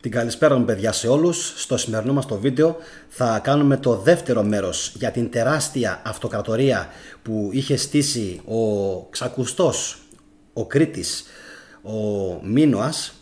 Την καλησπέρα μου παιδιά σε όλους. Στο σημερινό μας το βίντεο θα κάνουμε το δεύτερο μέρος για την τεράστια αυτοκρατορία που είχε στήσει ο ξακουστός, ο Κρήτης, ο Μίνωας,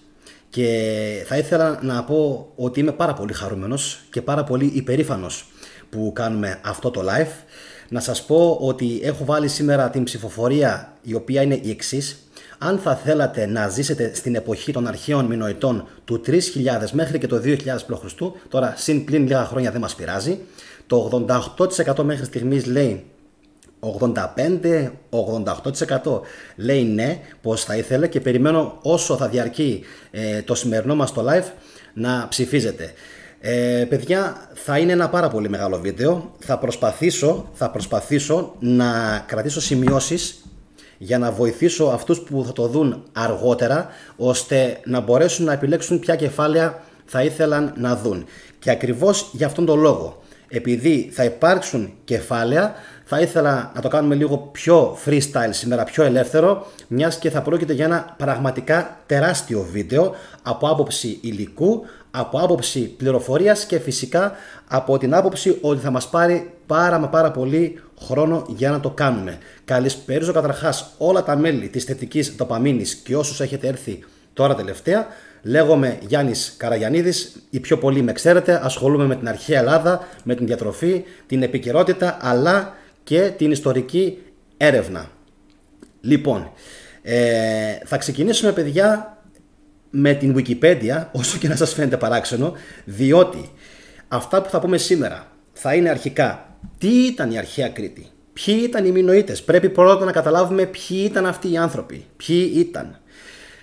και θα ήθελα να πω ότι είμαι πάρα πολύ χαρούμενος και πάρα πολύ υπερήφανος που κάνουμε αυτό το live. Να σας πω ότι έχω βάλει σήμερα την ψηφοφορία, η οποία είναι η εξής. Αν θα θέλατε να ζήσετε στην εποχή των αρχαίων Μινωητών του 3000 μέχρι και το 2000 π.Χ., τώρα συν πλην λίγα χρόνια δεν μας πειράζει, το 88% μέχρι στιγμής λέει 85-88% λέει ναι, πως θα ήθελε, και περιμένω όσο θα διαρκεί το σημερινό μας το live να ψηφίζετε. Παιδιά, θα είναι ένα πάρα πολύ μεγάλο βίντεο. Θα προσπαθήσω να κρατήσω σημειώσεις για να βοηθήσω αυτούς που θα το δουν αργότερα, ώστε να μπορέσουν να επιλέξουν ποια κεφάλαια θα ήθελαν να δουν. Και ακριβώς για αυτόν τον λόγο, επειδή θα υπάρξουν κεφάλαια, θα ήθελα να το κάνουμε λίγο πιο freestyle σήμερα, πιο ελεύθερο, μιας και θα πρόκειται για ένα πραγματικά τεράστιο βίντεο από άποψη υλικού, από άποψη πληροφορίας και φυσικά από την άποψη ότι θα μας πάρει πάρα πολύ χρόνο για να το κάνουμε. Καλησπέριζω καταρχάς όλα τα μέλη της θετικής δοπαμίνης και όσους έχετε έρθει τώρα τελευταία. Λέγομαι Γιάννης Καραγιαννίδης, οι πιο πολλοί με ξέρετε, ασχολούμαι με την αρχαία Ελλάδα, με την διατροφή, την επικαιρότητα αλλά και την ιστορική έρευνα. Λοιπόν, θα ξεκινήσουμε παιδιά με την Wikipedia, όσο και να σας φαίνεται παράξενο, διότι αυτά που θα πούμε σήμερα θα είναι αρχικά τι ήταν η αρχαία Κρήτη, ποιοι ήταν οι Μινωίτες, πρέπει πρώτα να καταλάβουμε ποιοι ήταν αυτοί οι άνθρωποι, ποιοι ήταν.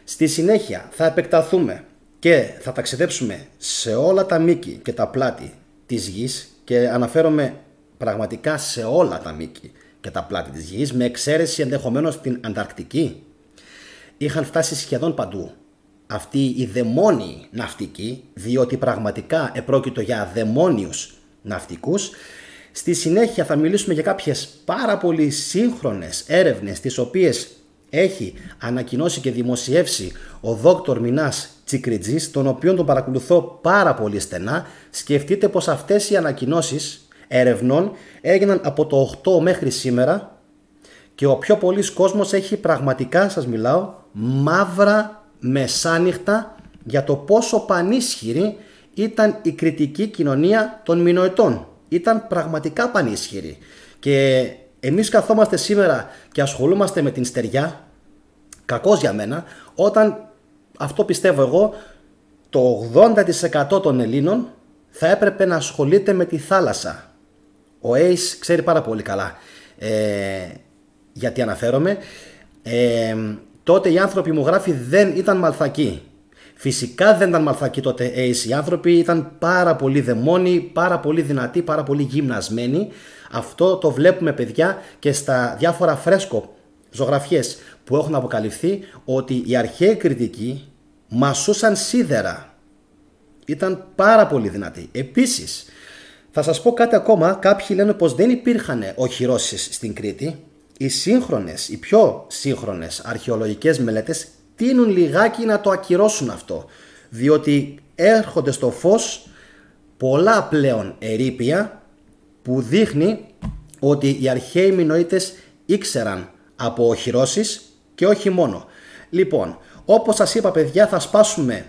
Στη συνέχεια θα επεκταθούμε και θα ταξιδέψουμε σε όλα τα μήκη και τα πλάτη της γης, και αναφέρομαι πραγματικά σε όλα τα μήκη και τα πλάτη της γης, με εξαίρεση ενδεχομένως την Ανταρκτική. Είχαν φτάσει σχεδόν παντού αυτοί οι δαιμόνιοι ναυτικοί, διότι πραγματικά επρόκειτο για δαιμόνιους ναυτικούς. Στη συνέχεια θα μιλήσουμε για κάποιες πάρα πολύ σύγχρονες έρευνες, τις οποίες έχει ανακοινώσει και δημοσιεύσει ο Δόκτωρ Μινάς Τσικριτζής, τον οποίον τον παρακολουθώ πάρα πολύ στενά. Σκεφτείτε πως αυτές οι ανακοινώσεις ερευνών έγιναν από το 8 μέχρι σήμερα, και ο πιο πολλής κόσμος έχει πραγματικά, σας μιλάω, μαύρα μεσάνυχτα για το πόσο πανίσχυρη ήταν η κρητική κοινωνία των Μινωετών. Ήταν πραγματικά πανίσχυρη. Και εμείς καθόμαστε σήμερα και ασχολούμαστε με την στεριά, κακώς για μένα, όταν, αυτό πιστεύω εγώ, το 80% των Ελλήνων θα έπρεπε να ασχολείται με τη θάλασσα. Ο Ace ξέρει πάρα πολύ καλά γιατί αναφέρομαι. Τότε οι άνθρωποι, μου γράφει, δεν ήταν μαλθακοί. Φυσικά δεν ήταν μαλθακοί τότε Ace. Οι άνθρωποι ήταν πάρα πολύ δαιμόνιοι, πάρα πολύ δυνατοί, πάρα πολύ γυμνασμένοι. Αυτό το βλέπουμε παιδιά και στα διάφορα φρέσκο ζωγραφιές που έχουν αποκαλυφθεί, ότι οι αρχαίοι Κρητικοί μασούσαν σίδερα. Ήταν πάρα πολύ δυνατοί. Επίσης, θα σας πω κάτι ακόμα. Κάποιοι λένε πως δεν υπήρχαν οχυρώσεις στην Κρήτη. Οι πιο σύγχρονες αρχαιολογικές μελέτες τείνουν λιγάκι να το ακυρώσουν αυτό, διότι έρχονται στο φως πολλά πλέον ερείπια που δείχνει ότι οι αρχαίοι Μινωίτες ήξεραν από οχυρώσεις και όχι μόνο. Λοιπόν, όπως σας είπα παιδιά, θα σπάσουμε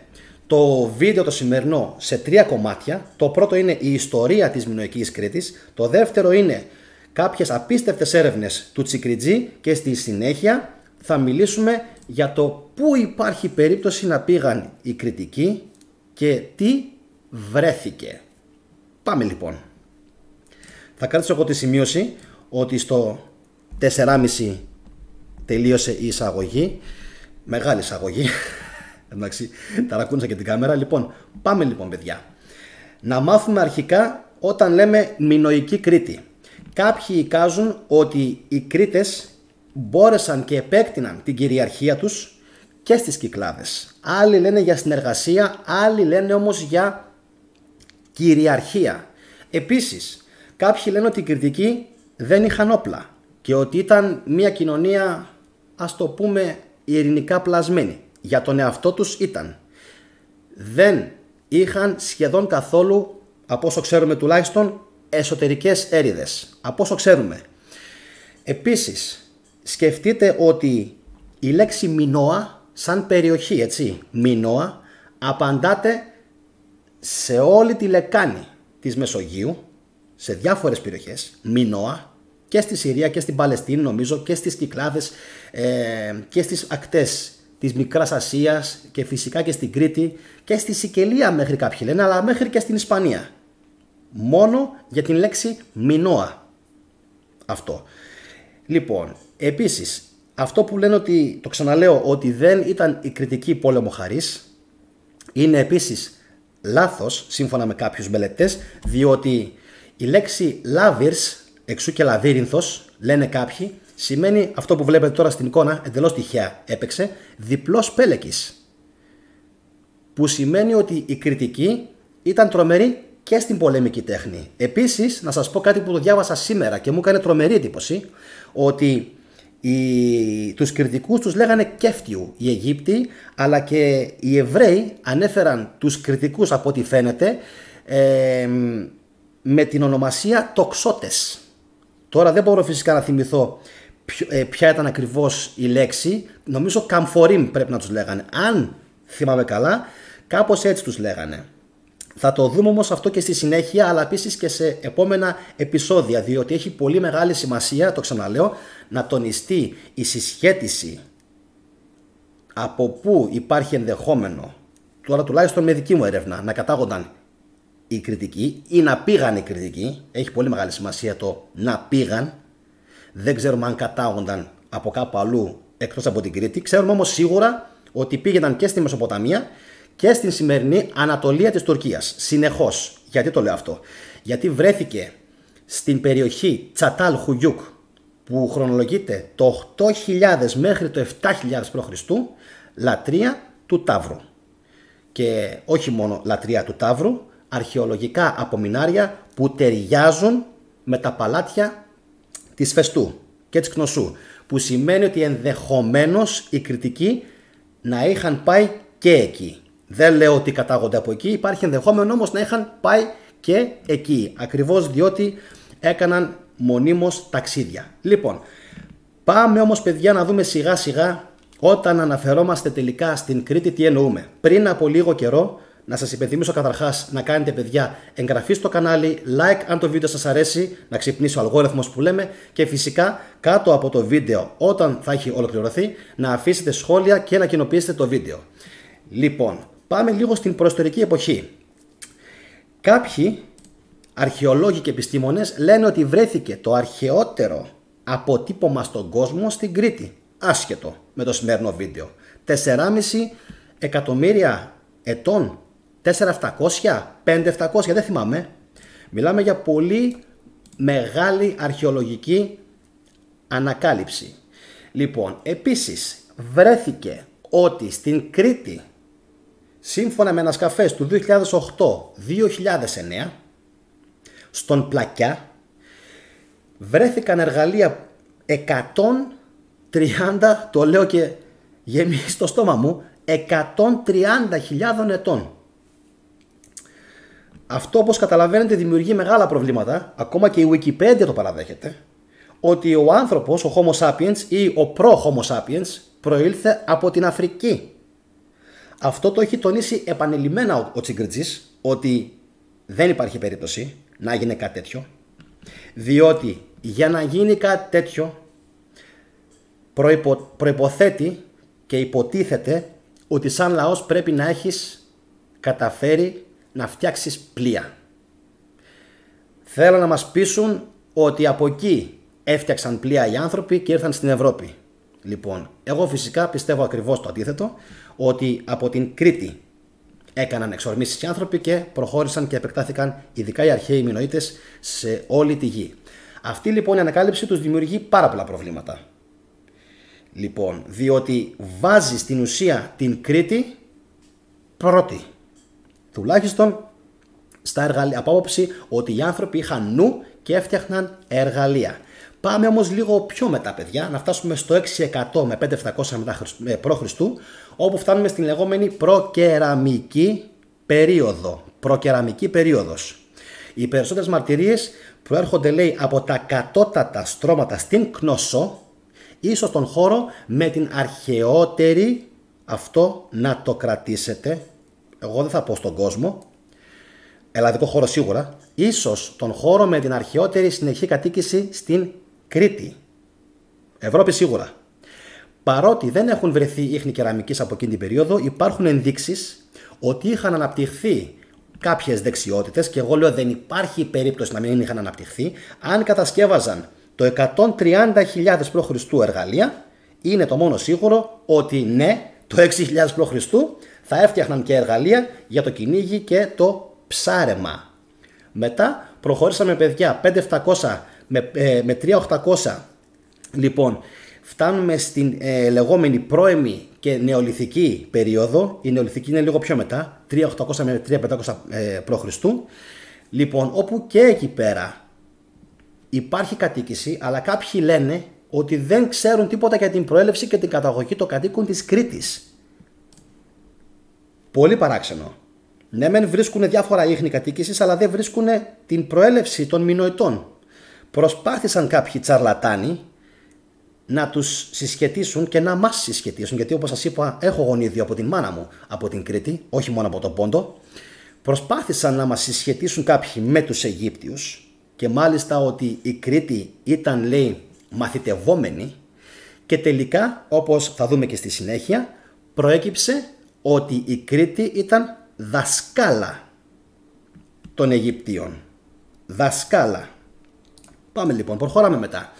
το βίντεο το σημερινό σε 3 κομμάτια. Το πρώτο είναι η ιστορία της Μινωικής Κρήτης, το δεύτερο είναι κάποιες απίστευτες έρευνες του Τσικριτζή, και στη συνέχεια θα μιλήσουμε για το πού υπάρχει περίπτωση να πήγαν οι Κρητικοί και τι βρέθηκε. Πάμε λοιπόν. Θα κρατήσω εγώ τη σημείωση ότι στο 4,5 τελείωσε η εισαγωγή. Μεγάλη εισαγωγή. Εντάξει, ταρακούνησα και την κάμερα. Λοιπόν, πάμε λοιπόν παιδιά. Να μάθουμε αρχικά όταν λέμε Μινωική Κρήτη. Κάποιοι εικάζουν ότι οι Κρήτες μπόρεσαν και επέκτηναν την κυριαρχία τους και στις Κυκλάδες. Άλλοι λένε για συνεργασία, άλλοι λένε όμως για κυριαρχία. Επίσης, κάποιοι λένε ότι οι Κρητικοί δεν είχαν όπλα και ότι ήταν μια κοινωνία, ας το πούμε, ειρηνικά πλασμένη. Για τον εαυτό τους ήταν. Δεν είχαν σχεδόν καθόλου, από όσο ξέρουμε τουλάχιστον, εσωτερικές έρηδες. Από όσο ξέρουμε. Επίσης, σκεφτείτε ότι η λέξη Μινώα, σαν περιοχή, έτσι, Μινώα, απαντάται σε όλη τη λεκάνη της Μεσογείου, σε διάφορες περιοχές, Μινώα, και στη Συρία και στην Παλαιστίνη νομίζω, και στις Κυκλάδες και στις ακτές της Μικράς Ασίας και φυσικά και στην Κρήτη και στη Σικελία μέχρι κάποιοι λένε, αλλά μέχρι και στην Ισπανία. Μόνο για την λέξη Μινώα. Αυτό. Λοιπόν, επίσης, αυτό που λένε ότι, το ξαναλέω, ότι δεν ήταν η Κρητική πόλεμο-χαρής, είναι επίσης λάθος σύμφωνα με κάποιους μελετές, διότι η λέξη Λάβυρς, εξού και λαβύρινθος, λένε κάποιοι, σημαίνει αυτό που βλέπετε τώρα στην εικόνα, εντελώς τυχαία έπαιξε, διπλός πέλεκης. Που σημαίνει ότι η Κρητική ήταν τρομερή και στην πολεμική τέχνη. Επίσης, να σας πω κάτι που το διάβασα σήμερα και μου έκανε τρομερή εντύπωση, ότι τους Κρητικούς τους λέγανε Κέφτιου οι Αιγύπτιοι, αλλά και οι Εβραίοι ανέφεραν τους Κρητικούς από ό,τι φαίνεται με την ονομασία τοξότες. Τώρα δεν μπορώ φυσικά να θυμηθώ ποια ήταν ακριβώς η λέξη, νομίζω καμφορίμ πρέπει να τους λέγανε. Αν θυμάμαι καλά, κάπως έτσι τους λέγανε. Θα το δούμε όμως αυτό και στη συνέχεια, αλλά επίσης και σε επόμενα επεισόδια, διότι έχει πολύ μεγάλη σημασία, το ξαναλέω, να τονιστεί η συσχέτιση από πού υπάρχει ενδεχόμενο, τώρα τουλάχιστον με δική μου έρευνα, να κατάγονταν οι Κρητικοί ή να πήγαν οι Κρητικοί. Έχει πολύ μεγάλη σημασία το να πήγαν. Δεν ξέρουμε αν κατάγονταν από κάπου αλλού εκτός από την Κρήτη. Ξέρουμε όμως σίγουρα ότι πήγαιναν και στη Μεσοποταμία και στην σημερινή Ανατολία της Τουρκίας. Συνεχώς. Γιατί το λέω αυτό? Γιατί βρέθηκε στην περιοχή Τσατάλ Χουγιούκ, που χρονολογείται το 8.000 μέχρι το 7.000 π.Χ. λατρεία του Ταύρου. Και όχι μόνο λατρεία του Ταύρου, αρχαιολογικά απομεινάρια που ταιριάζουν με τα παλάτια της Φεστού και της Κνωσού, που σημαίνει ότι ενδεχομένως οι Κρητικοί να είχαν πάει και εκεί. Δεν λέω ότι κατάγονται από εκεί, υπάρχει ενδεχόμενο όμως να είχαν πάει και εκεί, ακριβώς διότι έκαναν μονίμως ταξίδια. Λοιπόν, πάμε όμως παιδιά να δούμε σιγά σιγά όταν αναφερόμαστε τελικά στην Κρήτη τι εννοούμε. Πριν από λίγο καιρό, να σας υπενθυμίσω καταρχάς να κάνετε παιδιά εγγραφή στο κανάλι, like αν το βίντεο σας αρέσει, να ξυπνήσει ο αλγόριθμος που λέμε, και φυσικά κάτω από το βίντεο όταν θα έχει ολοκληρωθεί να αφήσετε σχόλια και να κοινοποιήσετε το βίντεο. Λοιπόν, πάμε λίγο στην προϊστορική εποχή. Κάποιοι αρχαιολόγοι και επιστήμονες λένε ότι βρέθηκε το αρχαιότερο αποτύπωμα στον κόσμο στην Κρήτη, άσχετο με το σημερινό βίντεο. 4,5 εκατομμύρια ετών, 4.700, 5.700, δεν θυμάμαι. Μιλάμε για πολύ μεγάλη αρχαιολογική ανακάλυψη. Λοιπόν, επίσης βρέθηκε ότι στην Κρήτη, σύμφωνα με ανασκαφές του 2008-2009, στον Πλακιά, βρέθηκαν εργαλεία 130, το λέω και γεμίζει στο στόμα μου, 130.000 ετών. Αυτό, όπως καταλαβαίνετε, δημιουργεί μεγάλα προβλήματα, ακόμα και η Wikipedia το παραδέχεται, ότι ο άνθρωπος, ο Homo sapiens ή ο προ-Homo sapiens, προήλθε από την Αφρική. Αυτό το έχει τονίσει επανειλημμένα ο Τσιγκριτζής, ότι δεν υπάρχει περίπτωση να γίνει κάτι τέτοιο, διότι για να γίνει κάτι τέτοιο προϋποθέτει και υποτίθεται ότι σαν λαός πρέπει να έχεις καταφέρει να φτιάξεις πλοία. Θέλω να μας πείσουν ότι από εκεί έφτιαξαν πλοία οι άνθρωποι και ήρθαν στην Ευρώπη. Λοιπόν, εγώ φυσικά πιστεύω ακριβώς το αντίθετο, ότι από την Κρήτη έκαναν εξορμήσεις οι άνθρωποι και προχώρησαν και επεκτάθηκαν ειδικά οι αρχαίοι Μινωίτες σε όλη τη γη. Αυτή λοιπόν η ανακάλυψη τους δημιουργεί πάρα πολλά προβλήματα. Λοιπόν, διότι βάζει στην ουσία την Κρήτη πρώτη. Τουλάχιστον στα εργαλεία, από άποψη ότι οι άνθρωποι είχαν νου και έφτιαχναν εργαλεία. Πάμε όμως λίγο πιο μετά παιδιά, να φτάσουμε στο 600 με 5.700 π.Χ., όπου φτάνουμε στην λεγόμενη προκεραμική περίοδο, προκεραμική περίοδος. Οι περισσότερες μαρτυρίες προέρχονται, λέει, από τα κατώτατα στρώματα στην Κνώσο, ίσως τον χώρο με την αρχαιότερη, αυτό να το κρατήσετε, εγώ δεν θα πω στον κόσμο, ελλαδικό χώρο σίγουρα, ίσως τον χώρο με την αρχαιότερη συνεχή κατοίκηση στην Κρήτη. Ευρώπη σίγουρα. Παρότι δεν έχουν βρεθεί ίχνη κεραμικής από εκείνη την περίοδο, υπάρχουν ενδείξεις ότι είχαν αναπτυχθεί κάποιες δεξιότητες, και εγώ λέω δεν υπάρχει περίπτωση να μην είχαν αναπτυχθεί, αν κατασκεύαζαν το 130.000 π.Χ. εργαλεία, είναι το μόνο σίγουρο ότι ναι, το 6.000 π.Χ. θα έφτιαχναν και εργαλεία για το κυνήγι και το ψάρεμα. Μετά προχωρήσαμε, παιδιά, 5.700 με 3.800, λοιπόν, φτάνουμε στην λεγόμενη πρώιμη και νεολιθική περίοδο. Η νεολιθική είναι λίγο πιο μετά, 3.800 με 3.500 π.Χ. Λοιπόν, όπου και εκεί πέρα υπάρχει κατοίκηση, αλλά κάποιοι λένε ότι δεν ξέρουν τίποτα για την προέλευση και την καταγωγή των κατοίκων της Κρήτης. Πολύ παράξενο. Ναι, μεν βρίσκουν διάφορα ίχνη κατοίκησης, αλλά δεν βρίσκουν την προέλευση των Μινωητών. Προσπάθησαν κάποιοι τσαρλατάνοι να τους συσχετίσουν και να μας συσχετίσουν, γιατί όπως σας είπα έχω γονίδιο από την μάνα μου από την Κρήτη, όχι μόνο από τον Πόντο. Προσπάθησαν να μας συσχετίσουν κάποιοι με τους Αιγύπτιους, και μάλιστα ότι η Κρήτη ήταν, λέει, μαθητευόμενη, και τελικά, όπως θα δούμε και στη συνέχεια, προέκυψε ότι η Κρήτη ήταν δασκάλα των Αιγυπτίων. Δασκάλα. Πάμε λοιπόν, προχωράμε μετά.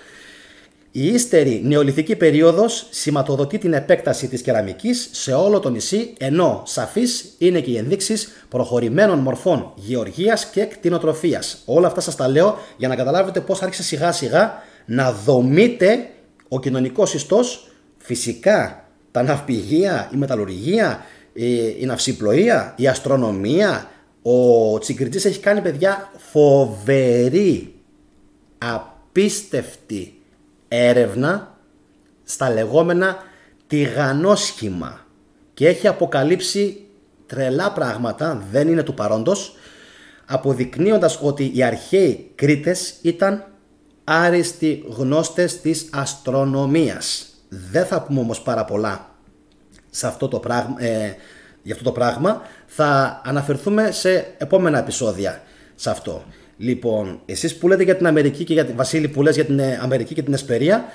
Η ύστερη νεολιθική περίοδος σηματοδοτεί την επέκταση της κεραμικής σε όλο το νησί, ενώ σαφείς είναι και οι ενδείξεις προχωρημένων μορφών γεωργίας και κτηνοτροφίας. Όλα αυτά σας τα λέω για να καταλάβετε πώς άρχισε σιγά σιγά να δομείται ο κοινωνικός ιστός, φυσικά τα ναυπηγεία, η μεταλλουργία, η ναυσιπλοεία, η αστρονομία. Ο Τσιγκριτζής έχει κάνει, παιδιά, φοβερή, απίστευτη έρευνα στα λεγόμενα τηγανόσχημα και έχει αποκαλύψει τρελά πράγματα, δεν είναι του παρόντος, αποδεικνύοντας ότι οι αρχαίοι Κρήτες ήταν άριστοι γνώστες της αστρονομίας. Δεν θα πούμε όμως πάρα πολλά σε αυτό το πράγμα, για αυτό το πράγμα. Θα αναφερθούμε σε επόμενα επεισόδια σε αυτό. Λοιπόν, εσείς που λέτε για την Αμερική και για την Βασίλη που λες για την Αμερική και την Εσπερία,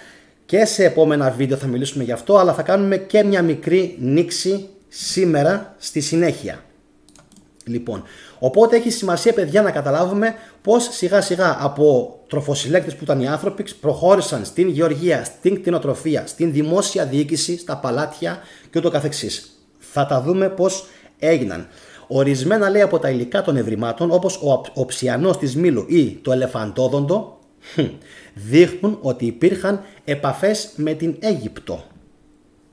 και σε επόμενα βίντεο θα μιλήσουμε γι' αυτό, αλλά θα κάνουμε και μια μικρή νήξη σήμερα στη συνέχεια. Λοιπόν, οπότε έχει σημασία, παιδιά, να καταλάβουμε πως σιγά σιγά από τροφοσυλλέκτες που ήταν οι άνθρωποι προχώρησαν στην γεωργία, στην κτηνοτροφία, στην δημόσια διοίκηση, στα παλάτια και ούτω καθεξής. Θα τα δούμε πως έγιναν. Ορισμένα, λέει, από τα υλικά των ευρημάτων, όπως ο οψιανός της Μήλου ή το ελεφαντόδοντο, δείχνουν ότι υπήρχαν επαφές με την Αίγυπτο.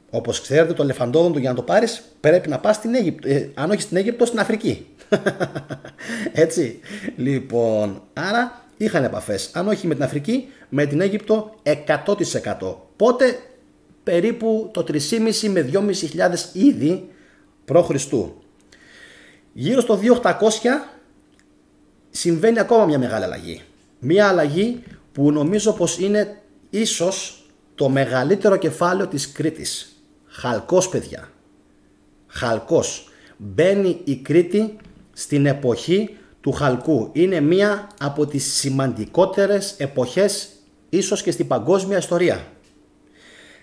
Όπως ξέρετε, το ελεφαντόδοντο για να το πάρεις πρέπει να πας στην Αίγυπτο, αν όχι στην Αίγυπτο, στην Αφρική. Έτσι. Λοιπόν, άρα είχαν επαφές, αν όχι με την Αφρική, με την Αίγυπτο 100%. Πότε? Περίπου το 3.500 με 2.500 ήδη π.Χ. Γύρω στο 2.800 συμβαίνει ακόμα μια μεγάλη αλλαγή. Μια αλλαγή που νομίζω πως είναι ίσως το μεγαλύτερο κεφάλαιο της Κρήτης. Χαλκός, παιδιά. Χαλκός. Μπαίνει η Κρήτη στην εποχή του Χαλκού. Είναι μία από τις σημαντικότερες εποχές ίσως και στην παγκόσμια ιστορία.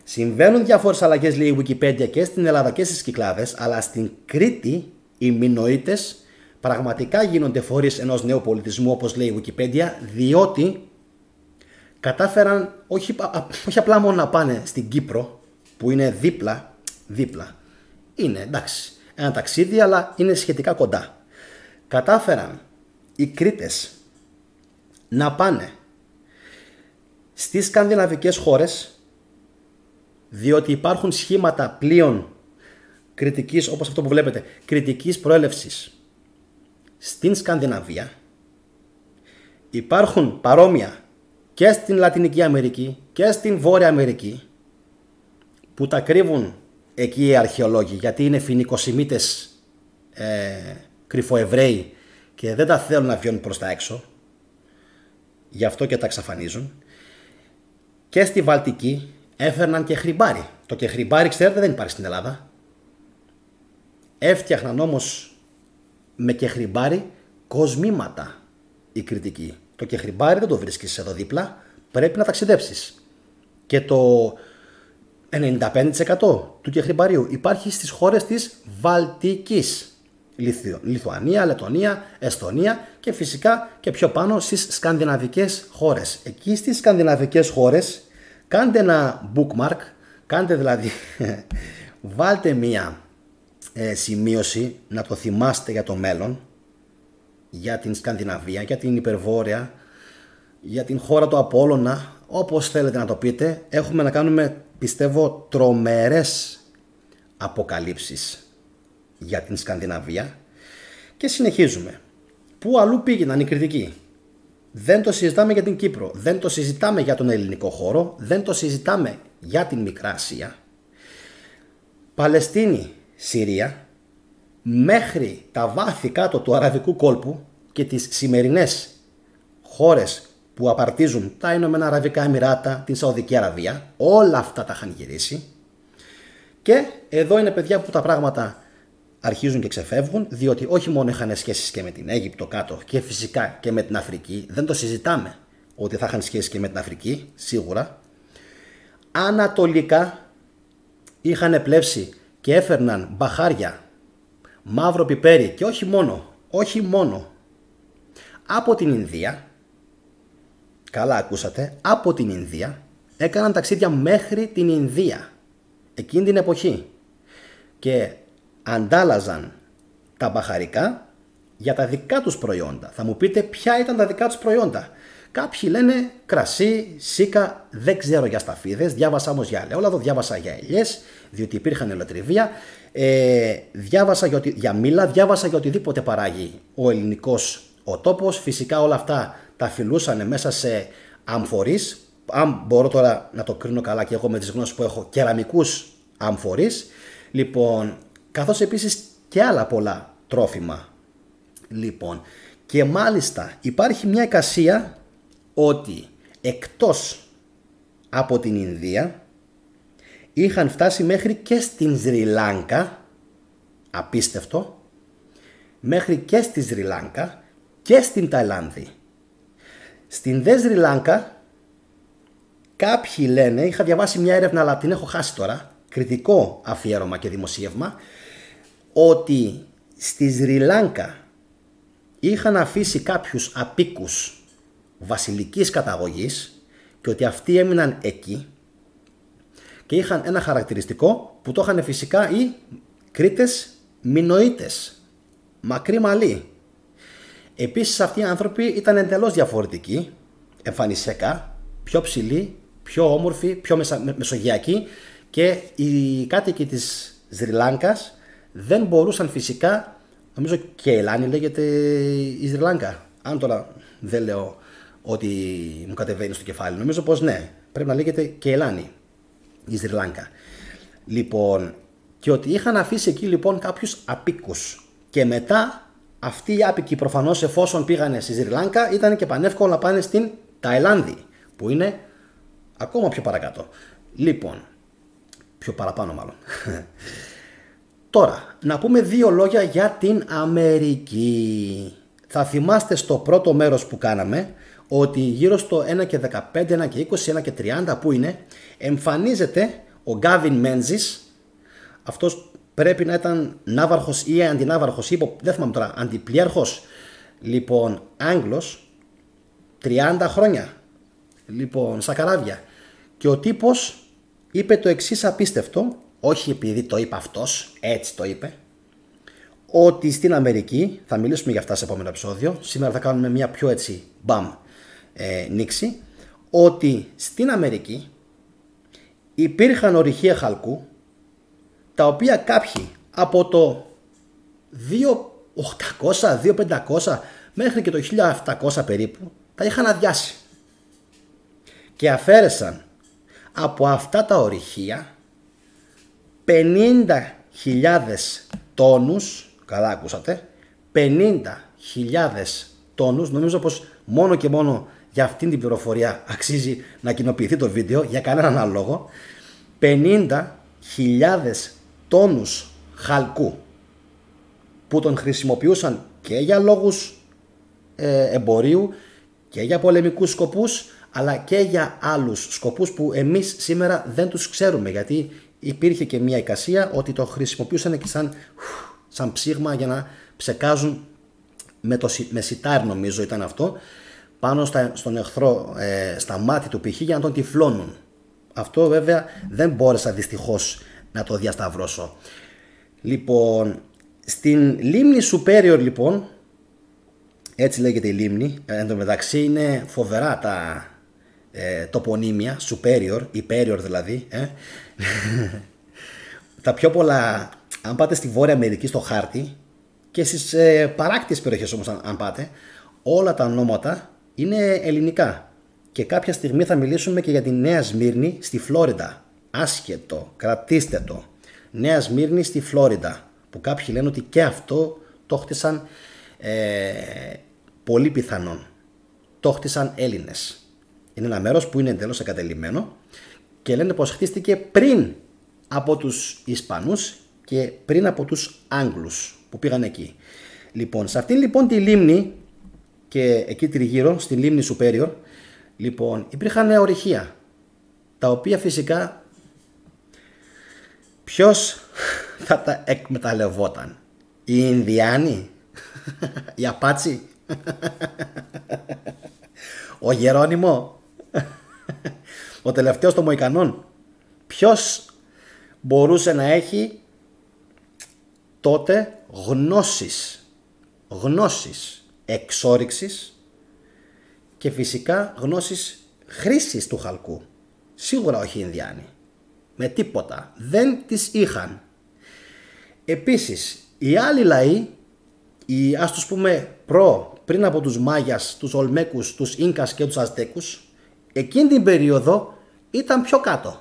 Συμβαίνουν διάφορες αλλαγές, λέει η Wikipedia, και στην Ελλάδα και στις Κυκλάδες, αλλά στην Κρήτη οι Μινωίτες πραγματικά γίνονται φορείς ενός νέου πολιτισμού, όπως λέει η Wikipedia, διότι κατάφεραν όχι απλά μόνο να πάνε στην Κύπρο, που είναι δίπλα. Είναι, εντάξει, ένα ταξίδι, αλλά είναι σχετικά κοντά. Κατάφεραν οι Κρήτες να πάνε στις σκανδιναβικές χώρες, διότι υπάρχουν σχήματα πλοίων κρητικής, όπως αυτό που βλέπετε, κρητικής προέλευσης στην Σκανδιναβία. Υπάρχουν παρόμοια και στην Λατινική Αμερική και στην Βόρεια Αμερική, που τα κρύβουν εκεί οι αρχαιολόγοι, γιατί είναι φοινικοσημίτες κρυφοεβραίοι και δεν τα θέλουν να βγαίνουν προς τα έξω, γι' αυτό και τα εξαφανίζουν. Και στη Βαλτική έφερναν και χρυμπάρι. Το και χρυμπάρι, ξέρετε, δεν υπάρχει στην Ελλάδα. Έφτιαχναν όμως με και χρυμπάρι κοσμήματα οι Κρητικοί. Το και χρυμπάρι δεν το βρίσκεις εδώ δίπλα, πρέπει να ταξιδέψεις. Και το 95% του κεχριμπαρίου υπάρχει στις χώρες της Βαλτικής. Λιθουανία, Λετονία, Εστονία και φυσικά και πιο πάνω στις σκανδιναβικές χώρες. Εκεί στις σκανδιναβικές χώρες κάντε ένα bookmark, κάντε δηλαδή, βάλτε μία σημείωση να το θυμάστε για το μέλλον, για την Σκανδιναβία, για την Υπερβόρεια, για την χώρα του Απόλλωνα, όπως θέλετε να το πείτε. Έχουμε να κάνουμε, πιστεύω, τρομερές αποκαλύψεις για την Σκανδιναβία. Και συνεχίζουμε. Πού αλλού πήγαιναν οι Κρητικοί? Δεν το συζητάμε για την Κύπρο, δεν το συζητάμε για τον ελληνικό χώρο, δεν το συζητάμε για την Μικρά Ασία. Παλαιστίνη, Συρία, μέχρι τα βάθη κάτω του Αραβικού κόλπου και τις σημερινές χώρες που απαρτίζουν τα Ηνωμένα Αραβικά Εμιράτα, την Σαουδική Αραβία, όλα αυτά τα είχαν γυρίσει. Και εδώ είναι, παιδιά, που τα πράγματα αρχίζουν και ξεφεύγουν, διότι όχι μόνο είχαν σχέσεις και με την Αίγυπτο κάτω και φυσικά και με την Αφρική, δεν το συζητάμε ότι θα είχαν σχέσεις και με την Αφρική, σίγουρα. Ανατολικά είχαν πλεύσει και έφερναν μπαχάρια, μαύρο πιπέρι και όχι μόνο από την Ινδία. Καλά ακούσατε, από την Ινδία έκαναν ταξίδια μέχρι την Ινδία εκείνη την εποχή και αντάλλαζαν τα μπαχαρικά για τα δικά τους προϊόντα. Θα μου πείτε ποια ήταν τα δικά τους προϊόντα. Κάποιοι λένε κρασί, σίκα, δεν ξέρω για σταφίδες, διάβασα όμως για ελαιόλαδο, διάβασα για ελιές, διότι υπήρχαν ελαιοτριβία, διάβασα για μήλα, διάβασα για οτιδήποτε παράγει ο ελληνικός ο τόπος. Φυσικά όλα αυτά τα φυλούσαν μέσα σε αμφορείς, αν μπορώ τώρα να το κρίνω καλά και εγώ με τις γνώσεις που έχω, κεραμικούς αμφορείς, λοιπόν, καθώς επίσης και άλλα πολλά τρόφιμα. Λοιπόν, και μάλιστα υπάρχει μια εικασία ότι εκτός από την Ινδία είχαν φτάσει μέχρι και στην Σρι Λάνκα, απίστευτο, μέχρι και στη Σρι Λάνκα και στην Ταϊλάνδη. Στην δε Σρι Λάνκα κάποιοι λένε, είχα διαβάσει μια έρευνα αλλά την έχω χάσει τώρα, κριτικό αφιέρωμα και δημοσίευμα, ότι στη Σρι Λάνκα είχαν αφήσει κάποιους απίκους βασιλικής καταγωγής και ότι αυτοί έμειναν εκεί και είχαν ένα χαρακτηριστικό που το είχαν φυσικά οι Κρήτες Μινωίτες, μακρύ μαλλί. Επίσης αυτοί οι άνθρωποι ήταν εντελώς διαφορετικοί εμφανισιακά, πιο ψηλοί, πιο όμορφοι, πιο μεσογειακοί και οι κάτοικοι της Σρι Λάνκας δεν μπορούσαν φυσικά, νομίζω και Ελλάνη λέγεται η Σρι Λάνκα, αν τώρα δεν λέω ότι μου κατεβαίνει στο κεφάλι, νομίζω πως ναι, πρέπει να λέγεται και Ελλάνη η Σρι Λάνκα. Λοιπόν, και ότι είχαν αφήσει εκεί λοιπόν κάποιους απίκους και μετά αυτοί οι άπικοι προφανώς εφόσον πήγανε στη Σρι Λάνκα ήταν και πανεύκολο να πάνε στην Ταϊλάνδη που είναι ακόμα πιο παρακάτω. Λοιπόν, πιο παραπάνω μάλλον. Τώρα, να πούμε δύο λόγια για την Αμερική. Θα θυμάστε στο πρώτο μέρος που κάναμε ότι γύρω στο 1 και 15, 1 και 20, 1 και 30 που είναι, εμφανίζεται ο Γκάβιν Μένζις. Αυτός πρέπει να ήταν ναύαρχος ή αντινάβαρχος ή δεν θυμάμαι τώρα, αντιπλήρχος. Λοιπόν, Άγγλος, 30 χρόνια. Λοιπόν, στα καράβια. Και ο τύπος είπε το εξής απίστευτο, όχι επειδή το είπε αυτός, έτσι το είπε, ότι στην Αμερική, θα μιλήσουμε για αυτά σε επόμενο επεισόδιο, σήμερα θα κάνουμε μια πιο έτσι μπαμ νήξη, ότι στην Αμερική υπήρχαν ορυχεία χαλκού, τα οποία κάποιοι από το 2800, 2500 μέχρι και το 1700 περίπου τα είχαν αδειάσει και αφαίρεσαν από αυτά τα ορυχεία 50.000 τόνους, καλά ακούσατε, 50.000 τόνους. Νομίζω πως μόνο και μόνο για αυτήν την πληροφορία αξίζει να κοινοποιηθεί το βίντεο, για κανέναν άλλο λόγο. 50.000 τόνους χαλκού που τον χρησιμοποιούσαν και για λόγους εμπορίου και για πολεμικούς σκοπούς, αλλά και για άλλους σκοπούς που εμείς σήμερα δεν τους ξέρουμε, γιατί υπήρχε και μια εικασία ότι το χρησιμοποιούσαν και σαν ψήγμα για να ψεκάζουν με σιτάρι, νομίζω ήταν αυτό, πάνω στον εχθρό, στα μάτια του π.χ. για να τον τυφλώνουν. Αυτό βέβαια δεν μπόρεσα δυστυχώς να το διασταυρώσω. Λοιπόν, στην λίμνη Superior, λοιπόν, έτσι λέγεται η λίμνη, εν τω μεταξύ είναι φοβερά τα τοπονύμια, Superior, Υπέριορ δηλαδή, τα πιο πολλά, αν πάτε στη Βόρεια Αμερική στο χάρτη και στις παράκτιες περιοχές όμως, αν πάτε, όλα τα ονόματα είναι ελληνικά. Και κάποια στιγμή θα μιλήσουμε και για τη Νέα Σμύρνη στη Φλόριντα. Άσχετο, κρατήστε το. Νέα Σμύρνη στη Φλόριντα, που κάποιοι λένε ότι και αυτό το χτίσαν, πολύ πιθανόν το χτίσαν Έλληνες. Είναι ένα μέρος που είναι εντελώς εγκατελειμμένο και λένε πως χτίστηκε πριν από τους Ισπανούς και πριν από τους Άγγλους που πήγαν εκεί. Λοιπόν, σε αυτήν λοιπόν τη λίμνη και εκεί τριγύρω, στη λίμνη Superior, λοιπόν, υπήρχαν ορυχεία, τα οποία φυσικά ποιος θα τα εκμεταλλευόταν? Οι Ινδιάνοι, οι Απάτσι, ο Γερόνιμο, ο τελευταίος των Μοϊκανών? Ποιος μπορούσε να έχει τότε γνώσεις εξόρυξης και φυσικά γνώσεις χρήσης του χαλκού? Σίγουρα όχι οι Ινδιάνοι. Με τίποτα. Δεν τις είχαν. Επίσης, οι άλλοι λαοί, ας τους πούμε πριν από τους Μάγιας, τους Ολμέκους, τους Ίνκας και τους Αζτέκους, εκείνη την περίοδο ήταν πιο κάτω.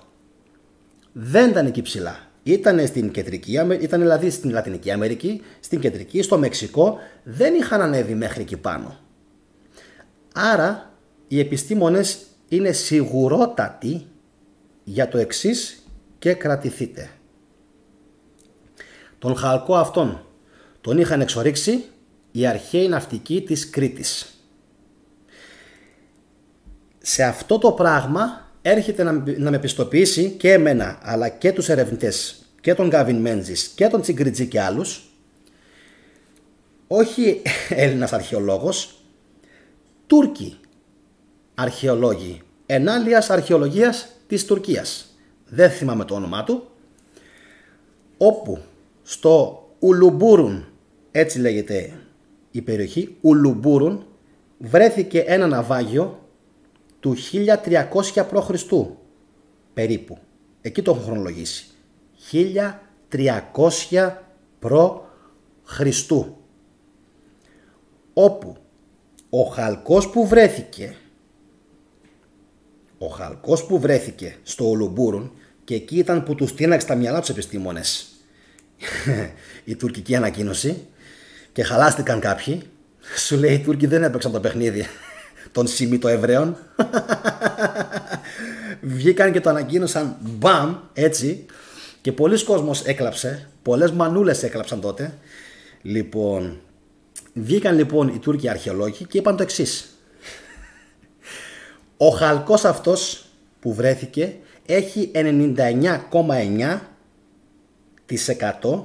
Δεν ήταν εκεί ψηλά. Ήταν στην κεντρική, ήταν δηλαδή στην Λατινική Αμερική, στην κεντρική, στο Μεξικό, δεν είχαν ανέβει μέχρι εκεί πάνω. Άρα οι επιστήμονες είναι σιγουρότατοι για το εξής και κρατηθείτε. Τον χαλκό αυτόν τον είχαν εξορίξει οι αρχαίοι ναυτικοί της Κρήτης. Σε αυτό το πράγμα έρχεται να με πιστοποιήσει και εμένα, αλλά και τους ερευνητές, και τον Γκάβιν Μέντζης και τον Τσιγκριτζή και άλλους, όχι Έλληνας αρχαιολόγος, Τούρκοι αρχαιολόγοι, ενάλιας αρχαιολογίας της Τουρκίας, δεν θυμάμαι το όνομά του, όπου στο Ουλουμπούρουν, έτσι λέγεται η περιοχή, Ουλουμπούρουν, βρέθηκε ένα ναυάγιο του 1300 π.Χ. περίπου. Εκεί το έχω χρονολογήσει. 1300 π.Χ. όπου ο χαλκός που βρέθηκε στο Ουλουμπούρουν, και εκεί ήταν που τους τίναξε τα μυαλά τους επιστήμονες η τουρκική ανακοίνωση και χαλάστηκαν κάποιοι. Σου λέει οι Τούρκοι δεν έπαιξαν το παιχνίδι των Σημιτοεβραίων. Βγήκαν και το ανακοίνωσαν μπαμ, έτσι, και πολλοί κόσμος έκλαψε, πολλές μανούλες έκλαψαν τότε. Λοιπόν, βγήκαν λοιπόν οι Τούρκοι αρχαιολόγοι και είπαν το εξής: ο χαλκός αυτός που βρέθηκε έχει 99,9%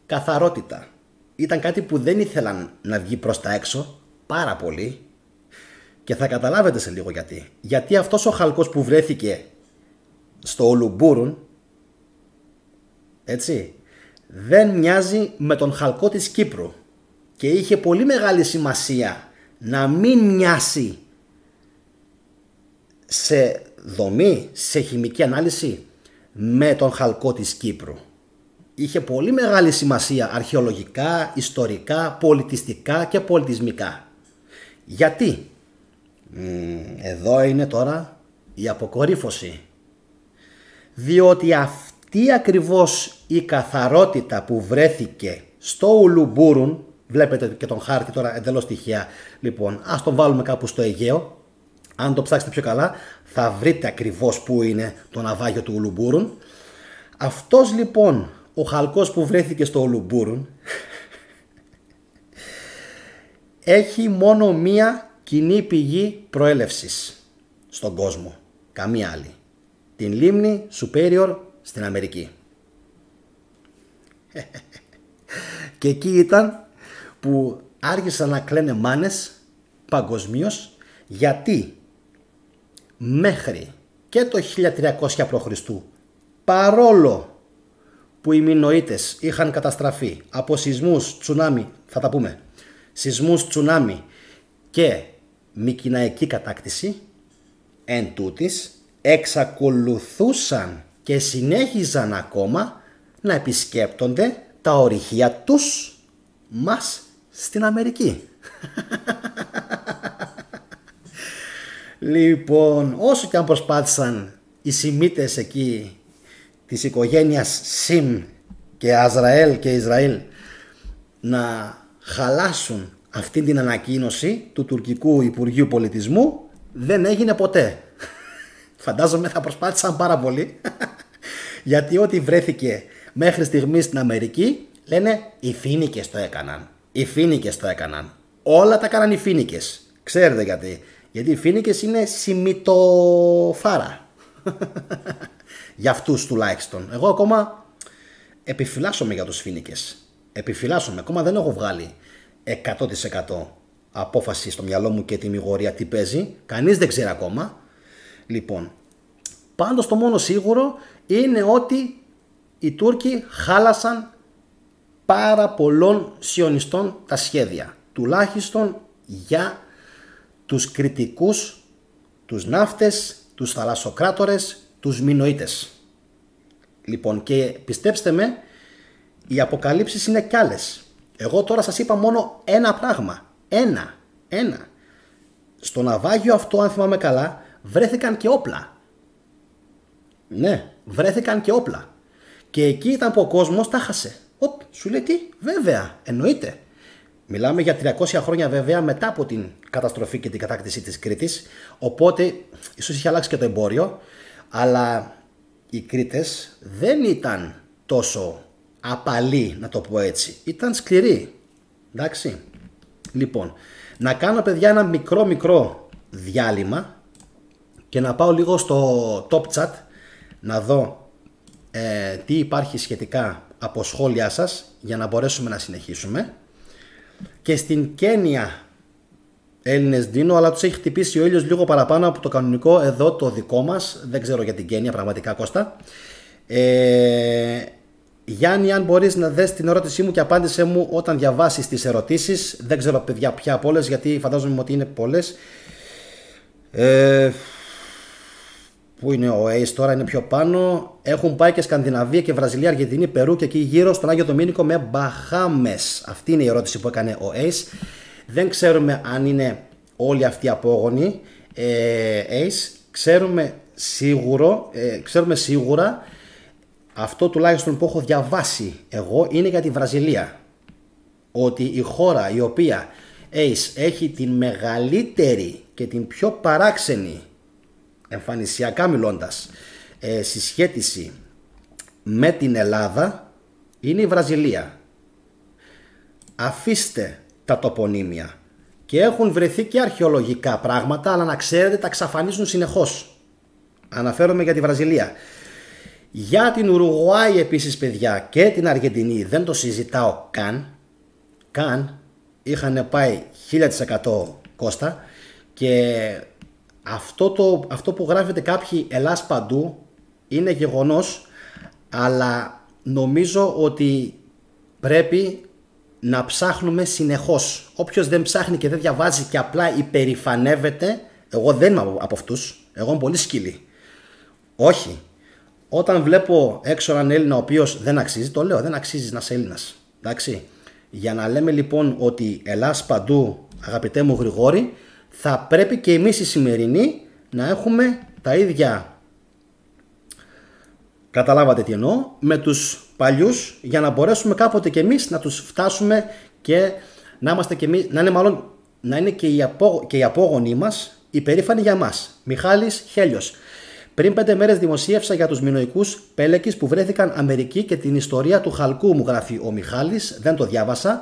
καθαρότητα. Ήταν κάτι που δεν ήθελαν να βγει προς τα έξω πάρα πολύ, και θα καταλάβετε σε λίγο γιατί. Γιατί αυτός ο χαλκός που βρέθηκε στο Ουλουμπούρουν, έτσι, δεν μοιάζει με τον χαλκό της Κύπρου, και είχε πολύ μεγάλη σημασία να μην μοιάσει σε δομή, σε χημική ανάλυση, με τον χαλκό της Κύπρου. Είχε πολύ μεγάλη σημασία αρχαιολογικά, ιστορικά, πολιτιστικά και πολιτισμικά. Γιατί? Εδώ είναι τώρα η αποκορύφωση. Διότι αυτή ακριβώς η καθαρότητα που βρέθηκε στο Ουλουμπούρουν, Βλέπετε και τον χάρτη τώρα εντελώς τυχαία. Λοιπόν, ας τον βάλουμε κάπου στο Αιγαίο. Αν το ψάξετε πιο καλά, θα βρείτε ακριβώς που είναι το ναυάγιο του Ουλουμπούρουν. Αυτός λοιπόν ο χαλκός που βρέθηκε στο Ουλουμπούρουν έχει μόνο μία κοινή πηγή προέλευσης στον κόσμο. Καμία άλλη. Την λίμνη Superior στην Αμερική. Και εκεί ήταν που άρχισαν να κλαίνε μάνες παγκοσμίως, γιατί μέχρι και το 1300 π.Χ. παρόλο που οι Μινωίτες είχαν καταστραφεί από σεισμούς, τσουνάμι, θα τα πούμε, σεισμούς, τσουνάμι και μικηναϊκή κατάκτηση, εν τούτης εξακολουθούσαν και συνέχιζαν ακόμα να επισκέπτονται τα ορυχεία τους μας στην Αμερική. Λοιπόν, όσο και αν προσπάθησαν οι Σιμίτες εκεί της οικογένειας Σιμ και Αζραέλ και Ισραήλ να χαλάσουν αυτή την ανακοίνωση του τουρκικού Υπουργείου Πολιτισμού, δεν έγινε ποτέ. Φαντάζομαι θα προσπάθησαν πάρα πολύ, γιατί ό,τι βρέθηκε μέχρι στιγμής στην Αμερική λένε οι Φοίνικες το έκαναν. Οι Φοίνικες το έκαναν. Όλα τα έκαναν οι Φοίνικες. Ξέρετε γιατί? Γιατί οι Φοίνικες είναι σημιτοφάρα. Για αυτούς τουλάχιστον. Εγώ ακόμα επιφυλάσσομαι για τους Φοίνικες. Επιφυλάσσομαι. Ακόμα δεν έχω βγάλει 100% απόφαση στο μυαλό μου και τη μηγορία τι παίζει. Κανείς δεν ξέρει ακόμα. Λοιπόν, πάντως το μόνο σίγουρο είναι ότι οι Τούρκοι χάλασαν πάρα πολλών σιωνιστών τα σχέδια. Τουλάχιστον για τους κριτικούς, τους ναύτες, τους θαλασσοκράτορες, τους Μινωίτες. Λοιπόν, και πιστέψτε με, οι αποκαλύψεις είναι κι άλλες. Εγώ τώρα σας είπα μόνο ένα πράγμα. Ένα. Στο ναυάγιο αυτό, αν θυμάμαι καλά, βρέθηκαν και όπλα. Ναι, βρέθηκαν και όπλα. Και εκεί ήταν που ο κόσμος τα χάσε. Σου λέει τι, βέβαια, εννοείται. Μιλάμε για 300 χρόνια βέβαια μετά από την καταστροφή και την κατάκτηση της Κρήτης. Οπότε, ίσως είχε αλλάξει και το εμπόριο, αλλά οι Κρήτες δεν ήταν τόσο απαλοί, να το πω έτσι. Ήταν σκληροί. Εντάξει. Λοιπόν, να κάνω παιδιά ένα μικρό διάλειμμα και να πάω λίγο στο top chat να δω τι υπάρχει σχετικά από σχόλιά σας για να μπορέσουμε να συνεχίσουμε. Και στην Κένια Έλληνες δίνω, αλλά τους έχει χτυπήσει ο ήλιος λίγο παραπάνω από το κανονικό εδώ το δικό μας. Δεν ξέρω για την Κένια πραγματικά, Κώστα. Γιάννη, αν μπορείς να δεις την ερώτησή μου και απάντησέ μου όταν διαβάσεις τις ερωτήσεις. Δεν ξέρω παιδιά ποια από όλες, γιατί φαντάζομαι ότι είναι πολλές. Πού είναι ο Ace τώρα, είναι πιο πάνω. Έχουν πάει και Σκανδιναβία και Βραζιλία, Αργεντινή, Περού και εκεί γύρω στον Άγιο Δομήνικο με Μπαχάμες. Αυτή είναι η ερώτηση που έκανε ο Ace. Δεν ξέρουμε αν είναι όλοι αυτοί απόγονοι. Ace, ξέρουμε σίγουρα, αυτό τουλάχιστον που έχω διαβάσει εγώ είναι για τη Βραζιλία. Ότι η χώρα η οποία Ace έχει την μεγαλύτερη και την πιο παράξενη, εμφανισιακά μιλώντας, συσχέτιση με την Ελλάδα είναι η Βραζιλία. Αφήστε τα τοπονύμια. Και έχουν βρεθεί και αρχαιολογικά πράγματα, αλλά να ξέρετε τα εξαφανίζουν συνεχώς. Αναφέρομαι για τη Βραζιλία. Για την Ουρουγουάη επίσης παιδιά και την Αργεντινή δεν το συζητάω καν. Είχαν πάει 1000% Κώστα. Και αυτό που γράφετε κάποιοι Ελλάς παντού είναι γεγονός, αλλά νομίζω ότι πρέπει να ψάχνουμε συνεχώς. Όποιος δεν ψάχνει και δεν διαβάζει και απλά υπερηφανεύεται, εγώ δεν είμαι από αυτούς, εγώ είμαι πολύ σκύλη. Όχι. Όταν βλέπω έξω έναν Έλληνα ο οποίος δεν αξίζει, το λέω, δεν αξίζει να είσαι Έλληνας. Εντάξει. Για να λέμε λοιπόν ότι Ελλάς παντού, αγαπητέ μου Γρηγόρη, θα πρέπει και εμείς οι σημερινοί να έχουμε τα ίδια, καταλάβατε τι εννοώ, με τους παλιούς, για να μπορέσουμε κάποτε και εμείς να τους φτάσουμε και να είμαστε και εμείς, να είναι και οι απόγονοί μας υπερήφανοι για μας. Μιχάλης Χέλιος. Πριν 5 μέρες δημοσίευσα για τους μινωικούς πέλεκες που βρέθηκαν Αμερική και την ιστορία του χαλκού, μου γράφει ο Μιχάλης, δεν το διάβασα.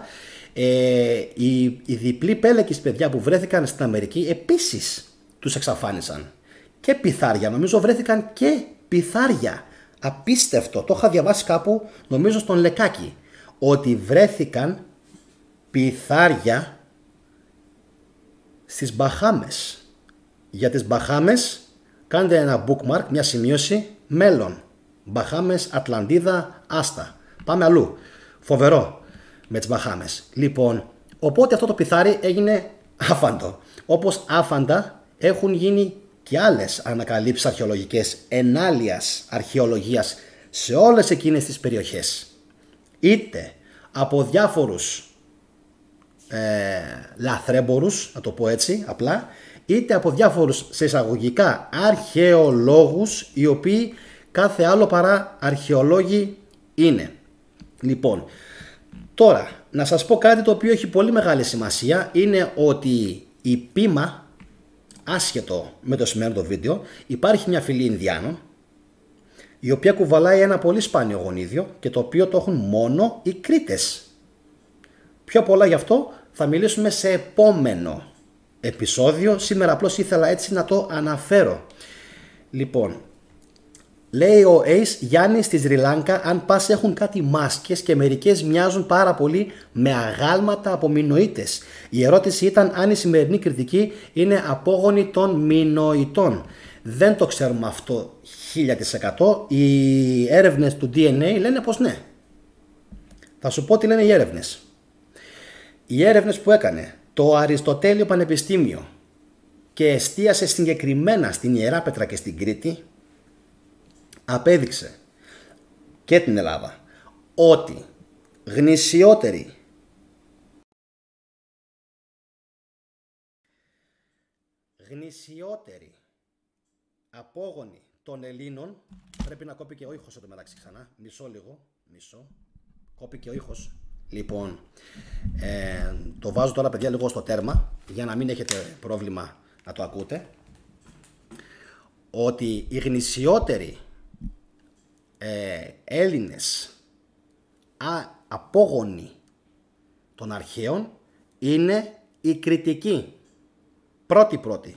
Οι διπλοί πέλεκες, παιδιά, που βρέθηκαν στην Αμερική επίσης τους εξαφάνισαν. Και πιθάρια, νομίζω βρέθηκαν και πιθάρια. Απίστευτο, το είχα διαβάσει κάπου, νομίζω στον Λεκάκη, ότι βρέθηκαν πιθάρια στις Μπαχάμες. Για τις Μπαχάμες κάντε ένα bookmark, μια σημείωση, μέλλον. Μπαχάμες, Ατλαντίδα, άστα. Πάμε αλλού. Φοβερό με τις Μπαχάμες. Λοιπόν, οπότε αυτό το πιθάρι έγινε άφαντο. Όπως άφαντα έχουν γίνει και άλλες ανακαλύψεις αρχαιολογικές ενάλιας αρχαιολογίας σε όλες εκείνες τις περιοχές. Είτε από διάφορους λαθρέμπορους, να το πω έτσι απλά, είτε από διάφορους σε εισαγωγικά αρχαιολόγους, οι οποίοι κάθε άλλο παρά αρχαιολόγοι είναι. Λοιπόν, τώρα να σας πω κάτι το οποίο έχει πολύ μεγάλη σημασία, είναι ότι η πείμα, άσχετο με το σημερινό βίντεο, υπάρχει μια φυλή Ινδιάνων η οποία κουβαλάει ένα πολύ σπάνιο γονίδιο και το οποίο το έχουν μόνο οι Κρήτες. Πιο πολλά γι' αυτό θα μιλήσουμε σε επόμενο επεισόδιο. Σήμερα απλώς ήθελα έτσι να το αναφέρω. Λοιπόν, λέει ο Ace, Γιάννη, στη Σρι Λάνκα αν πας έχουν κάτι μάσκες και μερικές μοιάζουν πάρα πολύ με αγάλματα από Μινωίτες. Η ερώτηση ήταν αν η σημερινή κριτική είναι απόγονη των Μινωιτών. Δεν το ξέρουμε αυτό 1000%. Οι έρευνες του DNA λένε πως ναι. Θα σου πω τι λένε οι έρευνες. Οι έρευνες που έκανε το Αριστοτέλειο Πανεπιστήμιο και εστίασε συγκεκριμένα στην Ιερά Πέτρα και στην Κρήτη, απέδειξε και την Ελλάδα ότι γνησιότεροι απόγονοι των Ελλήνων, πρέπει να κόπηκε ο ήχος εδώ μεταξύ ξανά, μισό, κόπηκε ο ήχος. Λοιπόν, το βάζω τώρα, παιδιά, λίγο στο τέρμα για να μην έχετε πρόβλημα να το ακούτε, ότι οι γνησιότεροι Έλληνες απόγονοι των αρχαίων είναι οι Κρητικοί. Πρώτη.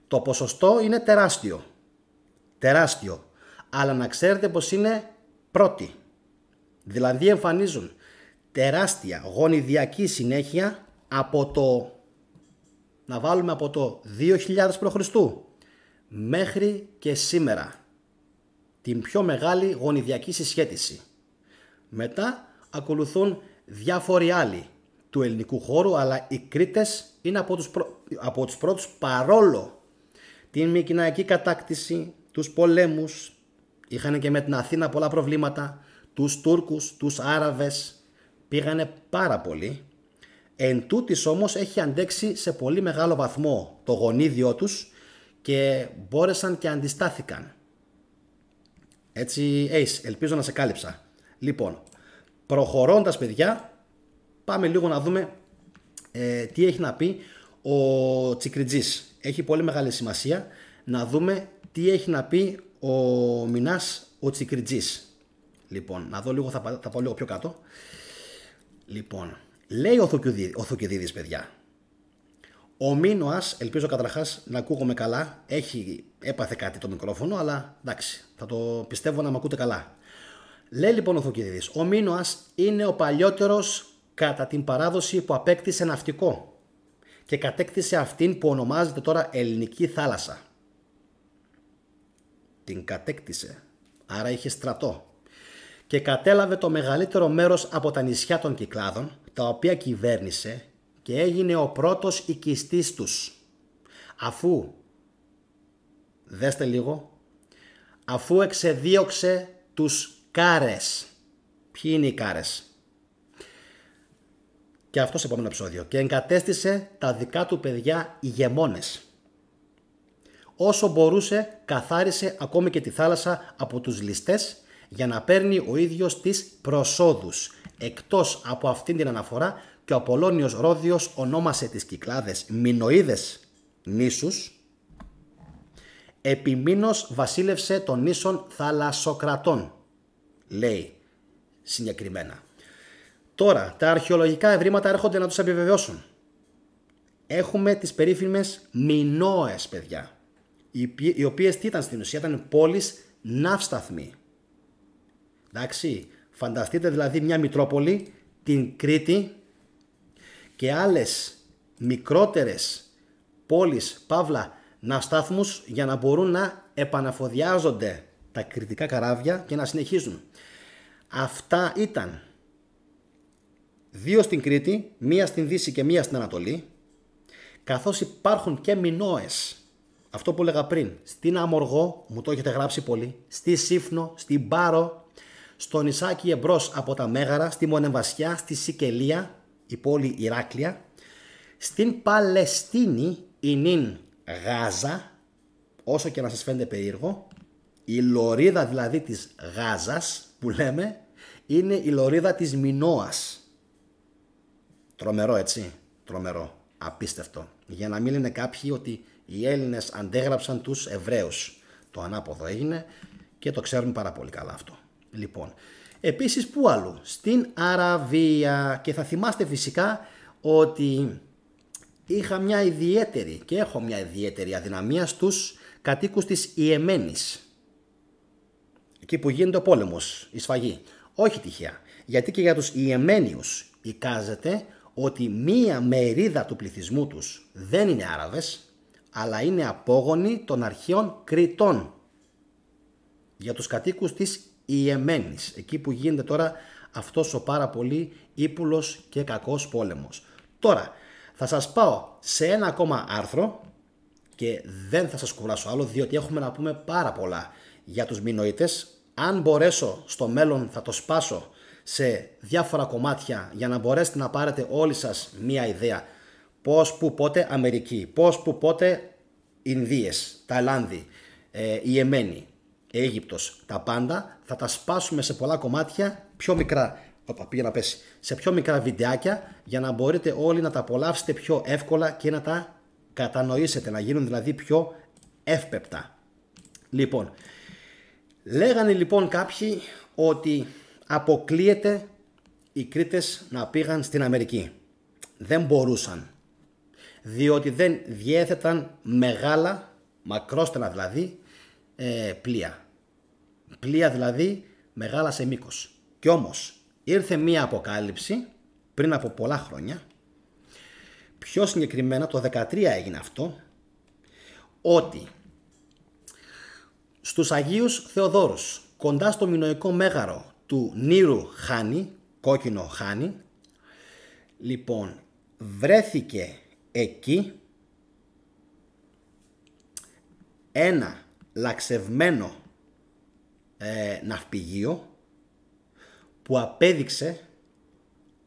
Το ποσοστό είναι τεράστιο, αλλά να ξέρετε πως είναι πρώτοι. Δηλαδή εμφανίζουν τεράστια γονιδιακή συνέχεια από το, να βάλουμε από το 2000 π.Χ. μέχρι και σήμερα. Την πιο μεγάλη γονιδιακή συσχέτιση. Μετά ακολουθούν διάφοροι άλλοι του ελληνικού χώρου, αλλά οι Κρήτες είναι από τους πρώτους, παρόλο την Μικηναϊκή κατάκτηση, τους πολέμους, είχαν και με την Αθήνα πολλά προβλήματα, τους Τούρκους, τους Άραβες, πήγανε πάρα πολύ. Εν τούτης όμως έχει αντέξει σε πολύ μεγάλο βαθμό το γονίδιό τους και μπόρεσαν και αντιστάθηκαν. Έτσι, Ace, ελπίζω να σε κάλυψα. Λοιπόν, προχωρώντας, παιδιά, πάμε λίγο να δούμε τι έχει να πει ο Τσικριτζής. Έχει πολύ μεγάλη σημασία να δούμε τι έχει να πει ο Μινάς ο Τσικριτζής. Λοιπόν, να δω λίγο, θα πάω λίγο πιο κάτω. Λοιπόν, λέει ο Θουκυδίδης, παιδιά. Ο Μίνωας, ελπίζω καταρχάς να ακούγομαι καλά, έπαθε κάτι το μικρόφωνο, αλλά εντάξει, θα το πιστεύω να με ακούτε καλά. Λέει λοιπόν ο Θουκυδίδης, ο Μίνωας είναι ο παλιότερος κατά την παράδοση που απέκτησε ναυτικό και κατέκτησε αυτήν που ονομάζεται τώρα Ελληνική θάλασσα. Την κατέκτησε, άρα είχε στρατό. Και κατέλαβε το μεγαλύτερο μέρος από τα νησιά των Κυκλάδων, τα οποία κυβέρνησε και έγινε ο πρώτος οικιστής τους. Δέστε λίγο, αφού εξεδίωξε τους Κάρες. Ποιοι είναι οι Κάρες? Και αυτό σε επόμενο επεισόδιο. Και εγκατέστησε τα δικά του παιδιά ηγεμόνες. Όσο μπορούσε καθάρισε ακόμη και τη θάλασσα από τους ληστές για να παίρνει ο ίδιος τις προσόδους. Εκτός από αυτήν την αναφορά και ο Απολώνιος Ρόδιος ονόμασε τις Κυκλάδες Μινωίδες νήσους. Επιμήνως βασίλευσε των νήσων Θαλασσοκρατών, λέει συγκεκριμένα. Τώρα, τα αρχαιολογικά ευρήματα έρχονται να τους επιβεβαιώσουν. Έχουμε τις περίφημες Μινώες, παιδιά, οι οποίες τι ήταν στην ουσία, ήταν πόλεις ναύσταθμοι. Εντάξει, φανταστείτε δηλαδή μια Μητρόπολη, την Κρήτη και άλλες μικρότερες πόλεις, παύλα, ναυστάθμους για να μπορούν να επαναφοδιάζονται τα κρητικά καράβια και να συνεχίζουν. Αυτά ήταν 2 στην Κρήτη, 1 στην Δύση και 1 στην Ανατολή, καθώς υπάρχουν και Μινώες. Αυτό που έλεγα πριν, στην Αμοργό, μου το έχετε γράψει πολύ, στη Σύφνο, στην Πάρο, στο νησάκι εμπρός από τα Μέγαρα, στη Μονεμβασιά, στη Σικελία, η πόλη Ηράκλεια, στην Παλαιστίνη, η νυν Γάζα, όσο και να σας φαίνεται περίεργο, η λωρίδα δηλαδή της Γάζας που λέμε, είναι η λωρίδα της Μινώας. Τρομερό, έτσι, τρομερό, απίστευτο. Για να μην λένε κάποιοι ότι οι Έλληνες αντέγραψαν τους Εβραίους. Το ανάποδο έγινε και το ξέρουμε πάρα πολύ καλά αυτό. Λοιπόν, επίσης πού αλλού? Στην Αραβία. Και θα θυμάστε φυσικά ότι είχα μια ιδιαίτερη και έχω μια ιδιαίτερη αδυναμία στους κατοίκους της Ιεμένης. Εκεί που γίνεται ο πόλεμος, η σφαγή. Όχι τυχαία. Γιατί και για τους Ιεμένιους εικάζεται ότι μία μερίδα του πληθυσμού τους δεν είναι Άραβες, αλλά είναι απόγονοι των αρχαίων Κρητών. Για τους κατοίκους της Ιεμένης, εκεί που γίνεται τώρα αυτός ο πάρα πολύ ύπουλος και κακός πόλεμος. Τώρα, θα σας πάω σε ένα ακόμα άρθρο και δεν θα σας κουράσω άλλο, διότι έχουμε να πούμε πάρα πολλά για τους Μινωίτες. Αν μπορέσω στο μέλλον θα το σπάσω σε διάφορα κομμάτια για να μπορέσετε να πάρετε όλοι σας μία ιδέα πώς, που, πότε Αμερική, πώς, που, πότε Ινδίες, Ταϊλάνδη, Ιεμένη, Αίγυπτος, τα πάντα θα τα σπάσουμε σε πολλά κομμάτια πιο μικρά, σε πιο μικρά βιντεάκια για να μπορείτε όλοι να τα απολαύσετε πιο εύκολα και να τα κατανοήσετε, να γίνουν δηλαδή πιο εύπεπτα. Λοιπόν, λέγανε λοιπόν κάποιοι ότι αποκλείεται οι Κρήτες να πήγαν στην Αμερική. Δεν μπορούσαν, διότι δεν διέθεταν μεγάλα, μακρόστενα δηλαδή, πλοία. Πλοία δηλαδή μεγάλα σε μήκος. Κι όμως ήρθε μία αποκάλυψη πριν από πολλά χρόνια, πιο συγκεκριμένα το 13 έγινε αυτό, ότι στους Αγίους Θεοδόρους, κοντά στο μινωικό μέγαρο του Νήρου Χάνη, κόκκινο Χάνη, λοιπόν βρέθηκε εκεί ένα λαξευμένο ναυπηγείο που απέδειξε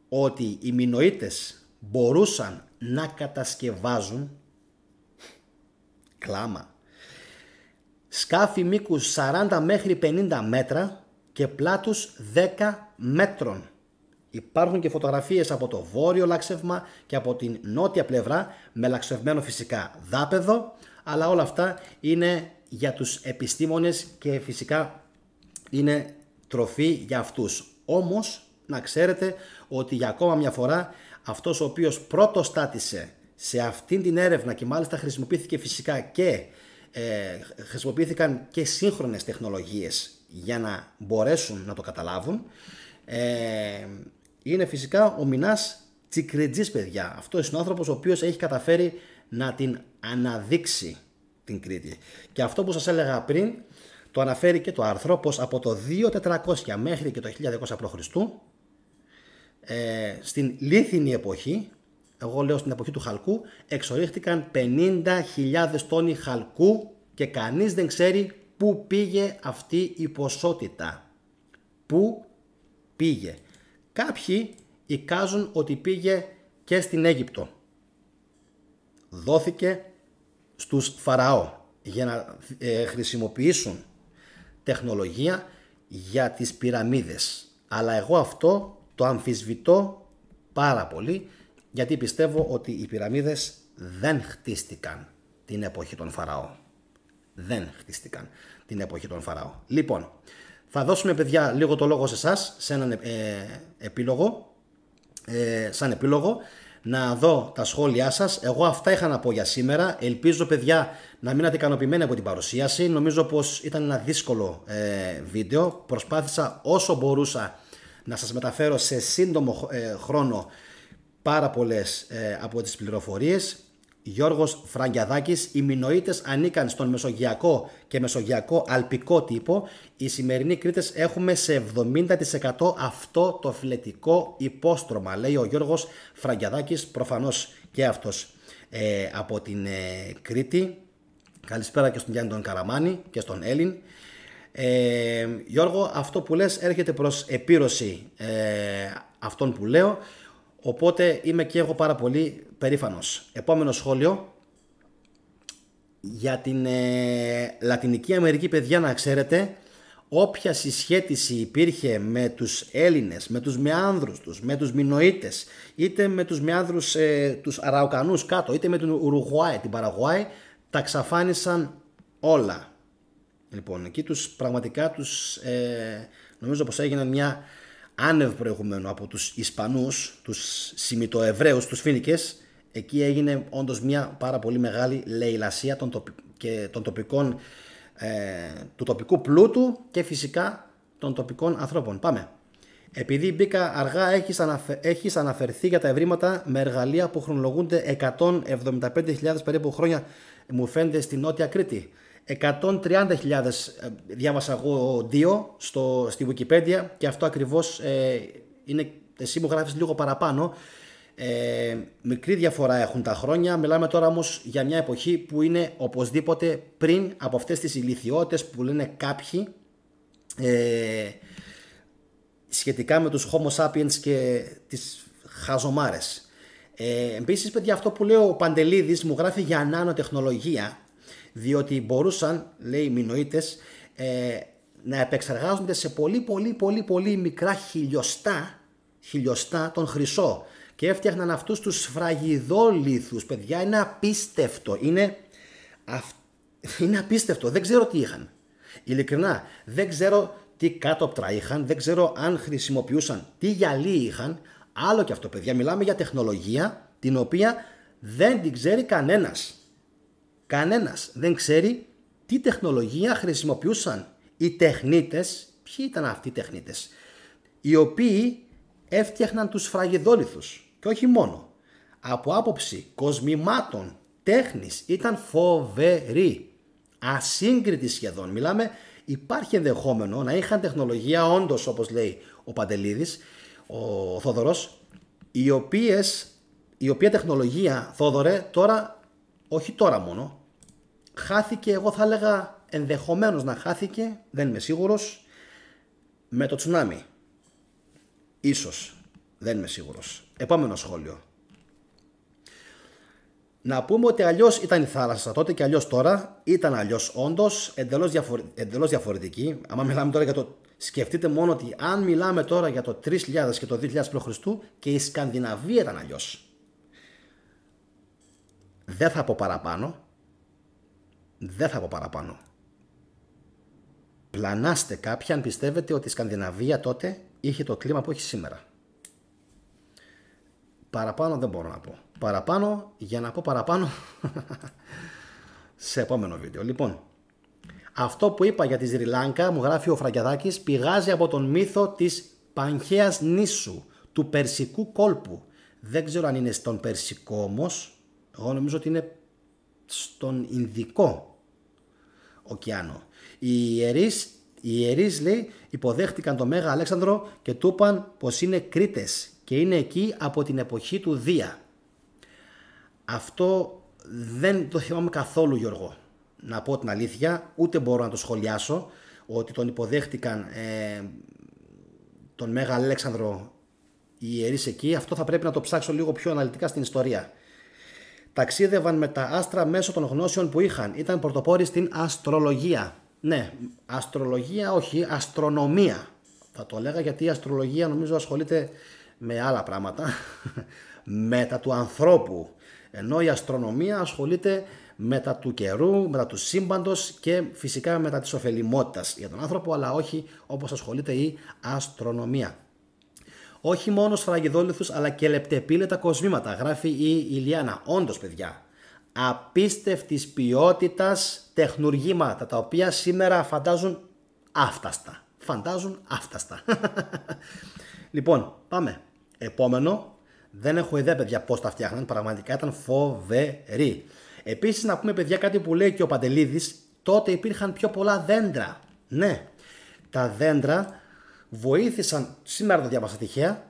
ότι οι Μινωίτες μπορούσαν να κατασκευάζουν κλάμα σκάφη μήκους 40 μέχρι 50 μέτρα και πλάτους 10 μέτρων. Υπάρχουν και φωτογραφίες από το βόρειο λάξευμα και από την νότια πλευρά με λαξευμένο φυσικά δάπεδο, αλλά όλα αυτά είναι για τους επιστήμονες και φυσικά είναι τροφή για αυτούς. Όμως να ξέρετε ότι για ακόμα μια φορά αυτός ο οποίος πρώτος στάτησε σε αυτήν την έρευνα και μάλιστα χρησιμοποιήθηκε φυσικά και χρησιμοποιήθηκαν και σύγχρονες τεχνολογίες για να μπορέσουν να το καταλάβουν, είναι φυσικά ο Μινάς Τσικριτζής, παιδιά. Αυτός είναι ο άνθρωπος ο οποίος έχει καταφέρει να την αναδείξει την Κρήτη. Και αυτό που σας έλεγα πριν το αναφέρει και το άρθρο, πως από το 2400 μέχρι και το 1200 π.Χ. Στην λίθινη εποχή, εγώ λέω στην εποχή του χαλκού, εξορίχτηκαν 50.000 τόνοι χαλκού και κανείς δεν ξέρει πού πήγε αυτή η ποσότητα. Πού πήγε. Κάποιοι εικάζουν ότι πήγε και στην Αίγυπτο. Δόθηκε στους Φαραώ για να χρησιμοποιήσουν τεχνολογία για τις πυραμίδες. Αλλά εγώ αυτό το αμφισβητώ πάρα πολύ, γιατί πιστεύω ότι οι πυραμίδες δεν χτίστηκαν την εποχή των Φαραώ. Δεν χτίστηκαν την εποχή των Φαραώ. Λοιπόν, θα δώσουμε, παιδιά, λίγο το λόγο σε εσάς, σε έναν επίλογο, σαν επίλογο, να δω τα σχόλιά σας. Εγώ αυτά είχα να πω για σήμερα. Ελπίζω, παιδιά, να μείνατε ικανοποιημένοι από την παρουσίαση. Νομίζω πως ήταν ένα δύσκολο βίντεο. Προσπάθησα όσο μπορούσα να σας μεταφέρω σε σύντομο χρόνο πάρα πολλές από τις πληροφορίες. Γιώργος Φραγκιαδάκης. Οι Μινωίτες ανήκαν στον μεσογειακό και μεσογειακό αλπικό τύπο. Οι σημερινοί Κρήτες έχουμε σε 70% αυτό το φυλετικό υπόστρωμα, λέει ο Γιώργος Φραγκιαδάκης, προφανώς και αυτός από την Κρήτη. Καλησπέρα και στον Γιάννη τον Καραμάνη και στον Έλλην. Γιώργο, αυτό που λες έρχεται προς επίρρωση αυτόν που λέω. Οπότε είμαι και εγώ πάρα πολύ περήφανος. Επόμενο σχόλιο για την Λατινική Αμερική, παιδιά, να ξέρετε, όποια συσχέτιση υπήρχε με τους Έλληνες, με τους Μεάνδρους τους, με τους Μινωίτες, είτε με τους Μεάνδρους τους Αραουκανούς κάτω, είτε με την Ουρουγουάη, την Παραγουάη, τα ξαφάνισαν όλα. Λοιπόν, εκεί πραγματικά νομίζω πως έγινε μια άνευ προηγουμένου από τους Ισπανούς, τους Σημιτοεβραίους, τους Φοίνικες. Εκεί έγινε όντως μια πάρα πολύ μεγάλη λαιλασία των τοπικών, του τοπικού πλούτου και φυσικά των τοπικών ανθρώπων. Πάμε. Επειδή μπήκα αργά, έχεις αναφερθεί για τα ευρήματα με εργαλεία που χρονολογούνται 175.000 περίπου χρόνια, μου φαίνεται, στη Νότια Κρήτη. 130.000 διάβασα εγώ δύο στη Wikipedia και αυτό ακριβώς είναι, εσύ μου γράφεις λίγο παραπάνω. Μικρή διαφορά έχουν τα χρόνια. Μιλάμε τώρα όμως για μια εποχή που είναι οπωσδήποτε πριν από αυτές τις ηλιθιότητες που λένε κάποιοι σχετικά με τους Homo sapiens και τις χαζομάρες. Επίσης, παιδιά, αυτό που λέει ο Παντελίδης μου γράφει για νανοτεχνολογία, διότι μπορούσαν, λέει οι Μινωίτες, να επεξεργάζονται σε πολύ μικρά χιλιοστά τον χρυσό και έφτιαχναν αυτούς τους σφραγιδόλιθους. Παιδιά, είναι απίστευτο, είναι απίστευτο, δεν ξέρω τι είχαν, ειλικρινά δεν ξέρω τι κάτωπτρα είχαν, δεν ξέρω αν χρησιμοποιούσαν, τι γυαλί είχαν. Άλλο και αυτό, παιδιά, μιλάμε για τεχνολογία την οποία δεν την ξέρει κανένας. Κανένας δεν ξέρει τι τεχνολογία χρησιμοποιούσαν οι τεχνίτες. Ποιοι ήταν αυτοί οι τεχνίτες? Οι οποίοι έφτιαχναν τους σφραγιδόλιθους. Και όχι μόνο. Από άποψη κοσμημάτων, τέχνης, ήταν φοβεροί. Ασύγκριτοι σχεδόν. Μιλάμε, υπάρχει ενδεχόμενο να είχαν τεχνολογία όντως, όπως λέει ο Παντελίδης, ο Θόδωρος, η οποία τεχνολογία, Θόδωρε, τώρα, όχι τώρα μόνο, χάθηκε, εγώ θα έλεγα ενδεχομένως να χάθηκε, δεν είμαι σίγουρος, με το τσουνάμι. Ίσως, δεν είμαι σίγουρος. Επόμενο σχόλιο. Να πούμε ότι αλλιώς ήταν η θάλασσα τότε και αλλιώς τώρα. Ήταν αλλιώς όντως, εντελώς διαφορετική. Άμα μιλάμε τώρα για το... Σκεφτείτε μόνο ότι αν μιλάμε τώρα για το 3000 και το 2000 π.Χ. και η Σκανδιναβία ήταν αλλιώς. Δεν θα πω παραπάνω. Πλανάστε κάποιοι αν πιστεύετε ότι η Σκανδιναβία τότε είχε το κλίμα που έχει σήμερα. Παραπάνω δεν μπορώ να πω. Παραπάνω, για να πω παραπάνω σε επόμενο βίντεο. Λοιπόν, αυτό που είπα για τη Σρι Λάγκα, μου γράφει ο Φραγκιαδάκης, πηγάζει από τον μύθο της Πανχαίας νήσου, του Περσικού κόλπου. Δεν ξέρω αν είναι στον Περσικό όμως, εγώ νομίζω ότι είναι στον Ινδικό ωκεάνο. Οι ιερείς, λέει, υποδέχτηκαν τον Μέγα Αλέξανδρο και του είπαν πως είναι Κρήτες και είναι εκεί από την εποχή του Δία. Αυτό δεν το θυμάμαι καθόλου, Γιώργο, να πω την αλήθεια, ούτε μπορώ να το σχολιάσω ότι τον υποδέχτηκαν τον Μέγα Αλέξανδρο οι ιερείς εκεί. Αυτό θα πρέπει να το ψάξω λίγο πιο αναλυτικά στην ιστορία. Ταξίδευαν με τα άστρα μέσω των γνώσεων που είχαν. Ήταν πρωτοπόροι στην αστρολογία. Ναι, αστρολογία όχι, αστρονομία θα το έλεγα, γιατί η αστρολογία νομίζω ασχολείται με άλλα πράγματα, μετά του ανθρώπου. Ενώ η αστρονομία ασχολείται μετά του καιρού, μετά του σύμπαντος και φυσικά μετά της ωφελιμότητας για τον άνθρωπο, αλλά όχι όπως ασχολείται η αστρονομία. Όχι μόνο σφραγιδόλιθους αλλά και λεπτεπίλητα κοσμήματα, γράφει η Ηλιάνα. Όντως παιδιά, απίστευτης ποιότητας τεχνουργήματα, τα οποία σήμερα φαντάζουν άφταστα. Λοιπόν, πάμε. Επόμενο, δεν έχω ιδέα παιδιά πώς τα φτιάχναν, πραγματικά ήταν φοβερή. Επίσης να πούμε παιδιά κάτι που λέει και ο Παντελίδης, τότε υπήρχαν πιο πολλά δέντρα. Ναι, τα δέντρα βοήθησαν, σήμερα το διάβασα τυχαία,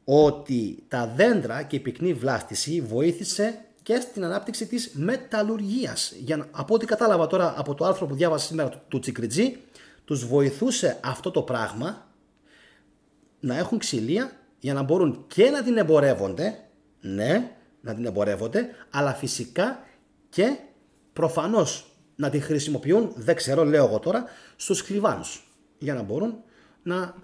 ότι τα δέντρα και η πυκνή βλάστηση βοήθησε και στην ανάπτυξη της μεταλλουργίας. Από ό,τι κατάλαβα τώρα από το άρθρο που διάβασα σήμερα του Τσικριτζή, τους βοηθούσε αυτό το πράγμα να έχουν ξυλία για να μπορούν και να την εμπορεύονται, ναι, να την εμπορεύονται, αλλά φυσικά και προφανώς να τη χρησιμοποιούν, δεν ξέρω, λέω εγώ τώρα, στους χλιβάνους, για να μπορούν να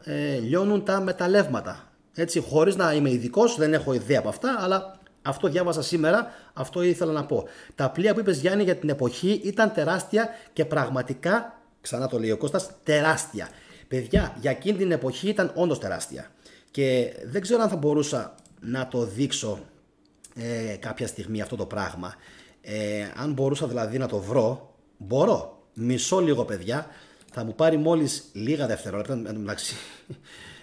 λιώνουν τα μεταλλεύματα. Έτσι, χωρίς να είμαι ειδικός, δεν έχω ιδέα από αυτά, αλλά αυτό διάβασα σήμερα, αυτό ήθελα να πω. Τα πλοία που είπες Γιάννη για την εποχή ήταν τεράστια και πραγματικά, ξανά το λέει ο Κώστας, τεράστια. Παιδιά, για εκείνη την εποχή ήταν όντως τεράστια. Και δεν ξέρω αν θα μπορούσα να το δείξω κάποια στιγμή αυτό το πράγμα. Αν μπορούσα δηλαδή να το βρω, μπορώ. Μισό λίγο παιδιά, θα μου πάρει μόλις λίγα δευτερόλεπτα. Εντάξει,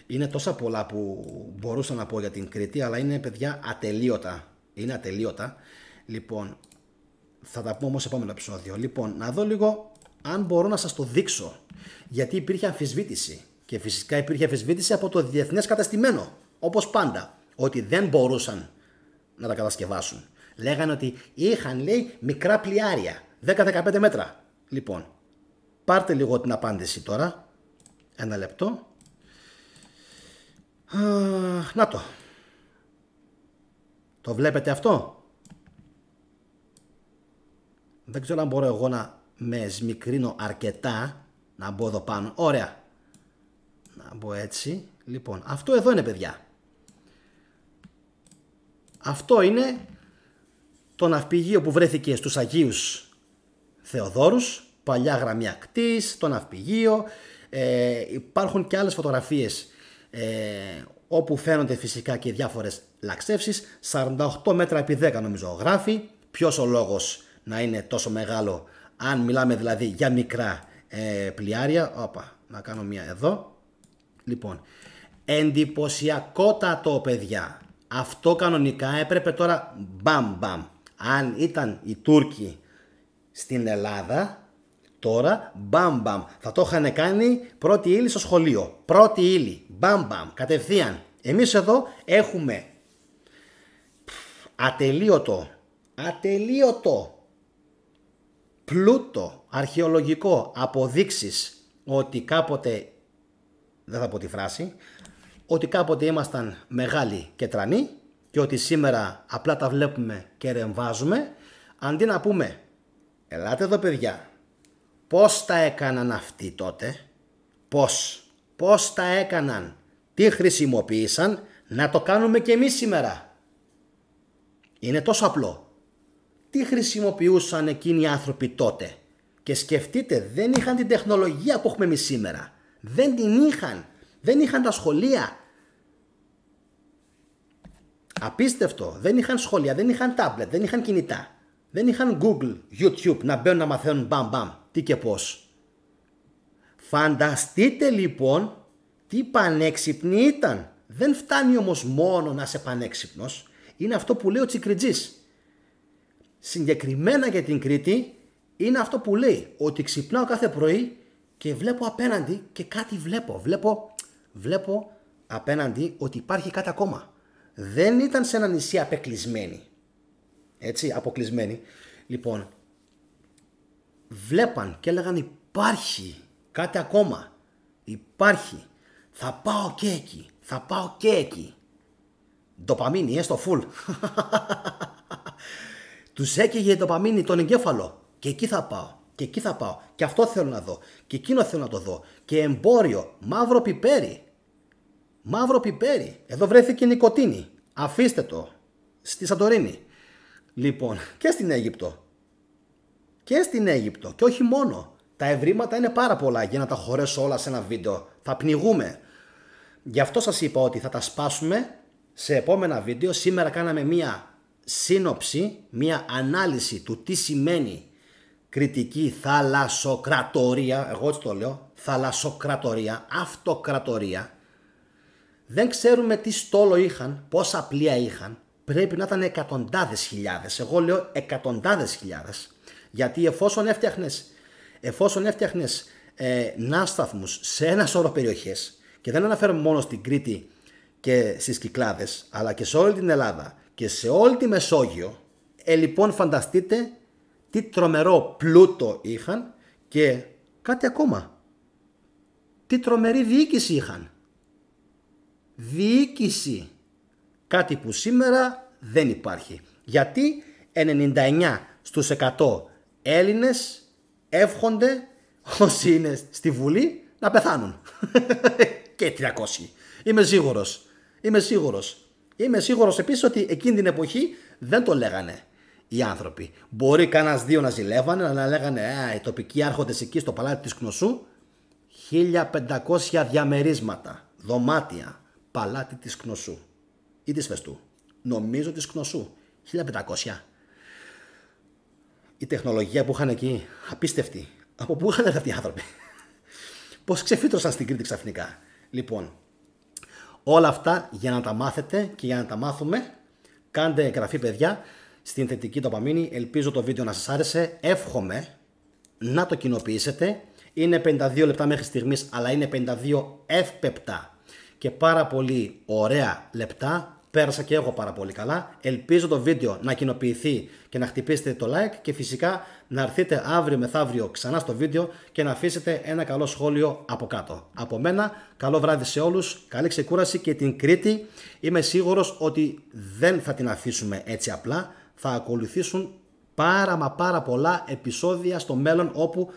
είναι τόσα πολλά που μπορούσα να πω για την Κρήτη, αλλά είναι παιδιά ατελείωτα. Είναι ατελείωτα. Λοιπόν, θα τα πούμε όμως σε επόμενο επεισόδιο. Λοιπόν, να δω λίγο αν μπορώ να σας το δείξω. Γιατί υπήρχε αμφισβήτηση. Και φυσικά υπήρχε αμφισβήτηση από το διεθνές κατεστημένο. Όπως πάντα. Ότι δεν μπορούσαν να τα κατασκευάσουν. Λέγανε ότι είχαν, λέει, μικρά πλοιάρια. 10-15 μέτρα. Λοιπόν, πάρτε λίγο την απάντηση τώρα. Ένα λεπτό. Να το. Το βλέπετε αυτό? Δεν ξέρω αν μπορώ εγώ να με σμικρύνω αρκετά. Να μπω εδώ πάνω. Ωραία. Να μπω έτσι. Λοιπόν, αυτό εδώ είναι παιδιά. Αυτό είναι το ναυπηγείο που βρέθηκε στους Αγίους Θεοδόρους. Παλιά γραμμή ακτής, το ναυπηγείο. Υπάρχουν και άλλες φωτογραφίες όπου φαίνονται φυσικά και διάφορες λαξεύσεις. 48 μέτρα επί 10 νομίζω γράφει. Ποιος ο λόγος να είναι τόσο μεγάλο, αν μιλάμε δηλαδή για μικρά πλοιάρια. Όπα, να κάνω μία εδώ. Λοιπόν, εντυπωσιακότατο παιδιά. Αυτό κανονικά έπρεπε τώρα μπαμ μπαμ. Αν ήταν οι Τούρκοι στην Ελλάδα, τώρα μπαμ μπαμ. Θα το είχαν κάνει πρώτη ύλη στο σχολείο. Πρώτη ύλη, μπαμ μπαμ, κατευθείαν. Εμείς εδώ έχουμε ατελείωτο πλούτο αρχαιολογικό, αποδείξεις ότι κάποτε, δεν θα πω τη φράση, ότι κάποτε ήμασταν μεγάλοι και τρανοί και ότι σήμερα απλά τα βλέπουμε και ρεμβάζουμε, αντί να πούμε ελάτε εδώ παιδιά, πώς τα έκαναν αυτοί τότε, πώς τα έκαναν, τι χρησιμοποίησαν, να το κάνουμε και εμείς σήμερα. Είναι τόσο απλό. Τι χρησιμοποιούσαν εκείνοι οι άνθρωποι τότε? Και σκεφτείτε, δεν είχαν την τεχνολογία που έχουμε εμείς σήμερα. Δεν την είχαν. Δεν είχαν τα σχολεία. Απίστευτο. Δεν είχαν σχολεία, δεν είχαν τάμπλετ, δεν είχαν κινητά. Δεν είχαν Google, YouTube να μπαίνουν να μαθαίνουν μπαμ μπαμ τι και πώς. Φανταστείτε λοιπόν τι πανέξυπνοι ήταν. Δεν φτάνει όμως μόνο να είσαι πανέξυπνος. Είναι αυτό που λέει ο Τσικριτζής. Συγκεκριμένα για την Κρήτη είναι αυτό που λέει, ότι ξυπνάω κάθε πρωί και βλέπω απέναντι και κάτι βλέπω απέναντι ότι υπάρχει κάτι ακόμα. Δεν ήταν σε ένα νησί απεκλεισμένοι. Έτσι, αποκλεισμένοι. Λοιπόν, βλέπαν και έλεγαν υπάρχει κάτι ακόμα. Υπάρχει. Θα πάω και εκεί. Ντοπαμίνη, στο φουλ. Τους έκαιγε η ντοπαμίνη τον εγκέφαλο. Και εκεί θα πάω. Και αυτό θέλω να δω. Και εκείνο θέλω να το δω. Και εμπόριο, μαύρο πιπέρι. Μαύρο πιπέρι. Εδώ βρέθηκε νοικοτήνη. Αφήστε το. Στη Σαντορίνη. Λοιπόν, και στην Αίγυπτο. Και στην Αίγυπτο. Και όχι μόνο. Τα ευρήματα είναι πάρα πολλά για να τα χωρέσω όλα σε ένα βίντεο. Θα πνιγούμε. Γι' αυτό σας είπα ότι θα τα σπάσουμε σε επόμενα βίντεο. Σήμερα κάναμε μία σύνοψη, μία ανάλυση του τι σημαίνει κριτική θαλασσοκρατορία. Εγώ έτσι το λέω. Θαλασσοκρατορία, αυτοκρατορία. Δεν ξέρουμε τι στόλο είχαν, πόσα πλοία είχαν. Πρέπει να ήταν εκατοντάδες χιλιάδες. Εγώ λέω εκατοντάδες χιλιάδες. Γιατί εφόσον έφτιαχνες ναύσταθμους σε ένα σώρο περιοχές, και δεν αναφέρομαι μόνο στην Κρήτη και στις Κυκλάδες, αλλά και σε όλη την Ελλάδα και σε όλη τη Μεσόγειο, λοιπόν φανταστείτε τι τρομερό πλούτο είχαν και κάτι ακόμα. Τι τρομερή διοίκηση είχαν. Διοίκηση. Κάτι που σήμερα δεν υπάρχει. Γιατί 99 στους 100 Έλληνες εύχονται όσοι είναι στη Βουλή να πεθάνουν. Και 300. Είμαι σίγουρος επίσης ότι εκείνη την εποχή δεν το λέγανε οι άνθρωποι. Μπορεί κανένας δύο να ζηλεύανε, να λέγανε οι τοπικοί άρχοντες εκεί στο παλάτι της Κνωσού. 1500 διαμερίσματα, δωμάτια, παλάτι της Κνωσού ή της Φεστού. Νομίζω της Κνωσού. 1500. Η τεχνολογία που είχαν εκεί, απίστευτη. Από πού είχαν έρθει αυτοί οι άνθρωποι. Πώς ξεφύτρωσαν στην Κρήτη ξαφνικά. Λοιπόν, όλα αυτά για να τα μάθετε και για να τα μάθουμε, κάντε εγγραφή παιδιά στην θετική ντοπαμίνη. Ελπίζω το βίντεο να σας άρεσε. Εύχομαι να το κοινοποιήσετε. Είναι 52 λεπτά μέχρι στιγμής, αλλά είναι 52 εύπεπτα και πάρα πολύ ωραία λεπτά. Πέρασα και εγώ πάρα πολύ καλά. Ελπίζω το βίντεο να κοινοποιηθεί και να χτυπήσετε το like και φυσικά να έρθετε αύριο μεθαύριο ξανά στο βίντεο και να αφήσετε ένα καλό σχόλιο από κάτω. Από μένα, καλό βράδυ σε όλους, καλή ξεκούραση και την Κρήτη. Είμαι σίγουρος ότι δεν θα την αφήσουμε έτσι απλά. Θα ακολουθήσουν πάρα πολλά επεισόδια στο μέλλον όπου,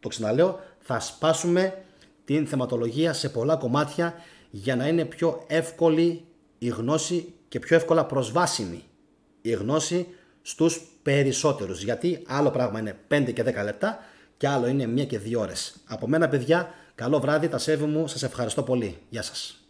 το ξαναλέω, θα σπάσουμε την θεματολογία σε πολλά κομμάτια για να είναι πιο εύκολη η γνώση και πιο εύκολα προσβάσιμη η γνώση στους περισσότερους. Γιατί άλλο πράγμα είναι 5 και 10 λεπτά και άλλο είναι 1 και 2 ώρες. Από μένα παιδιά, καλό βράδυ, τα σέβη μου, σας ευχαριστώ πολύ. Γεια σας.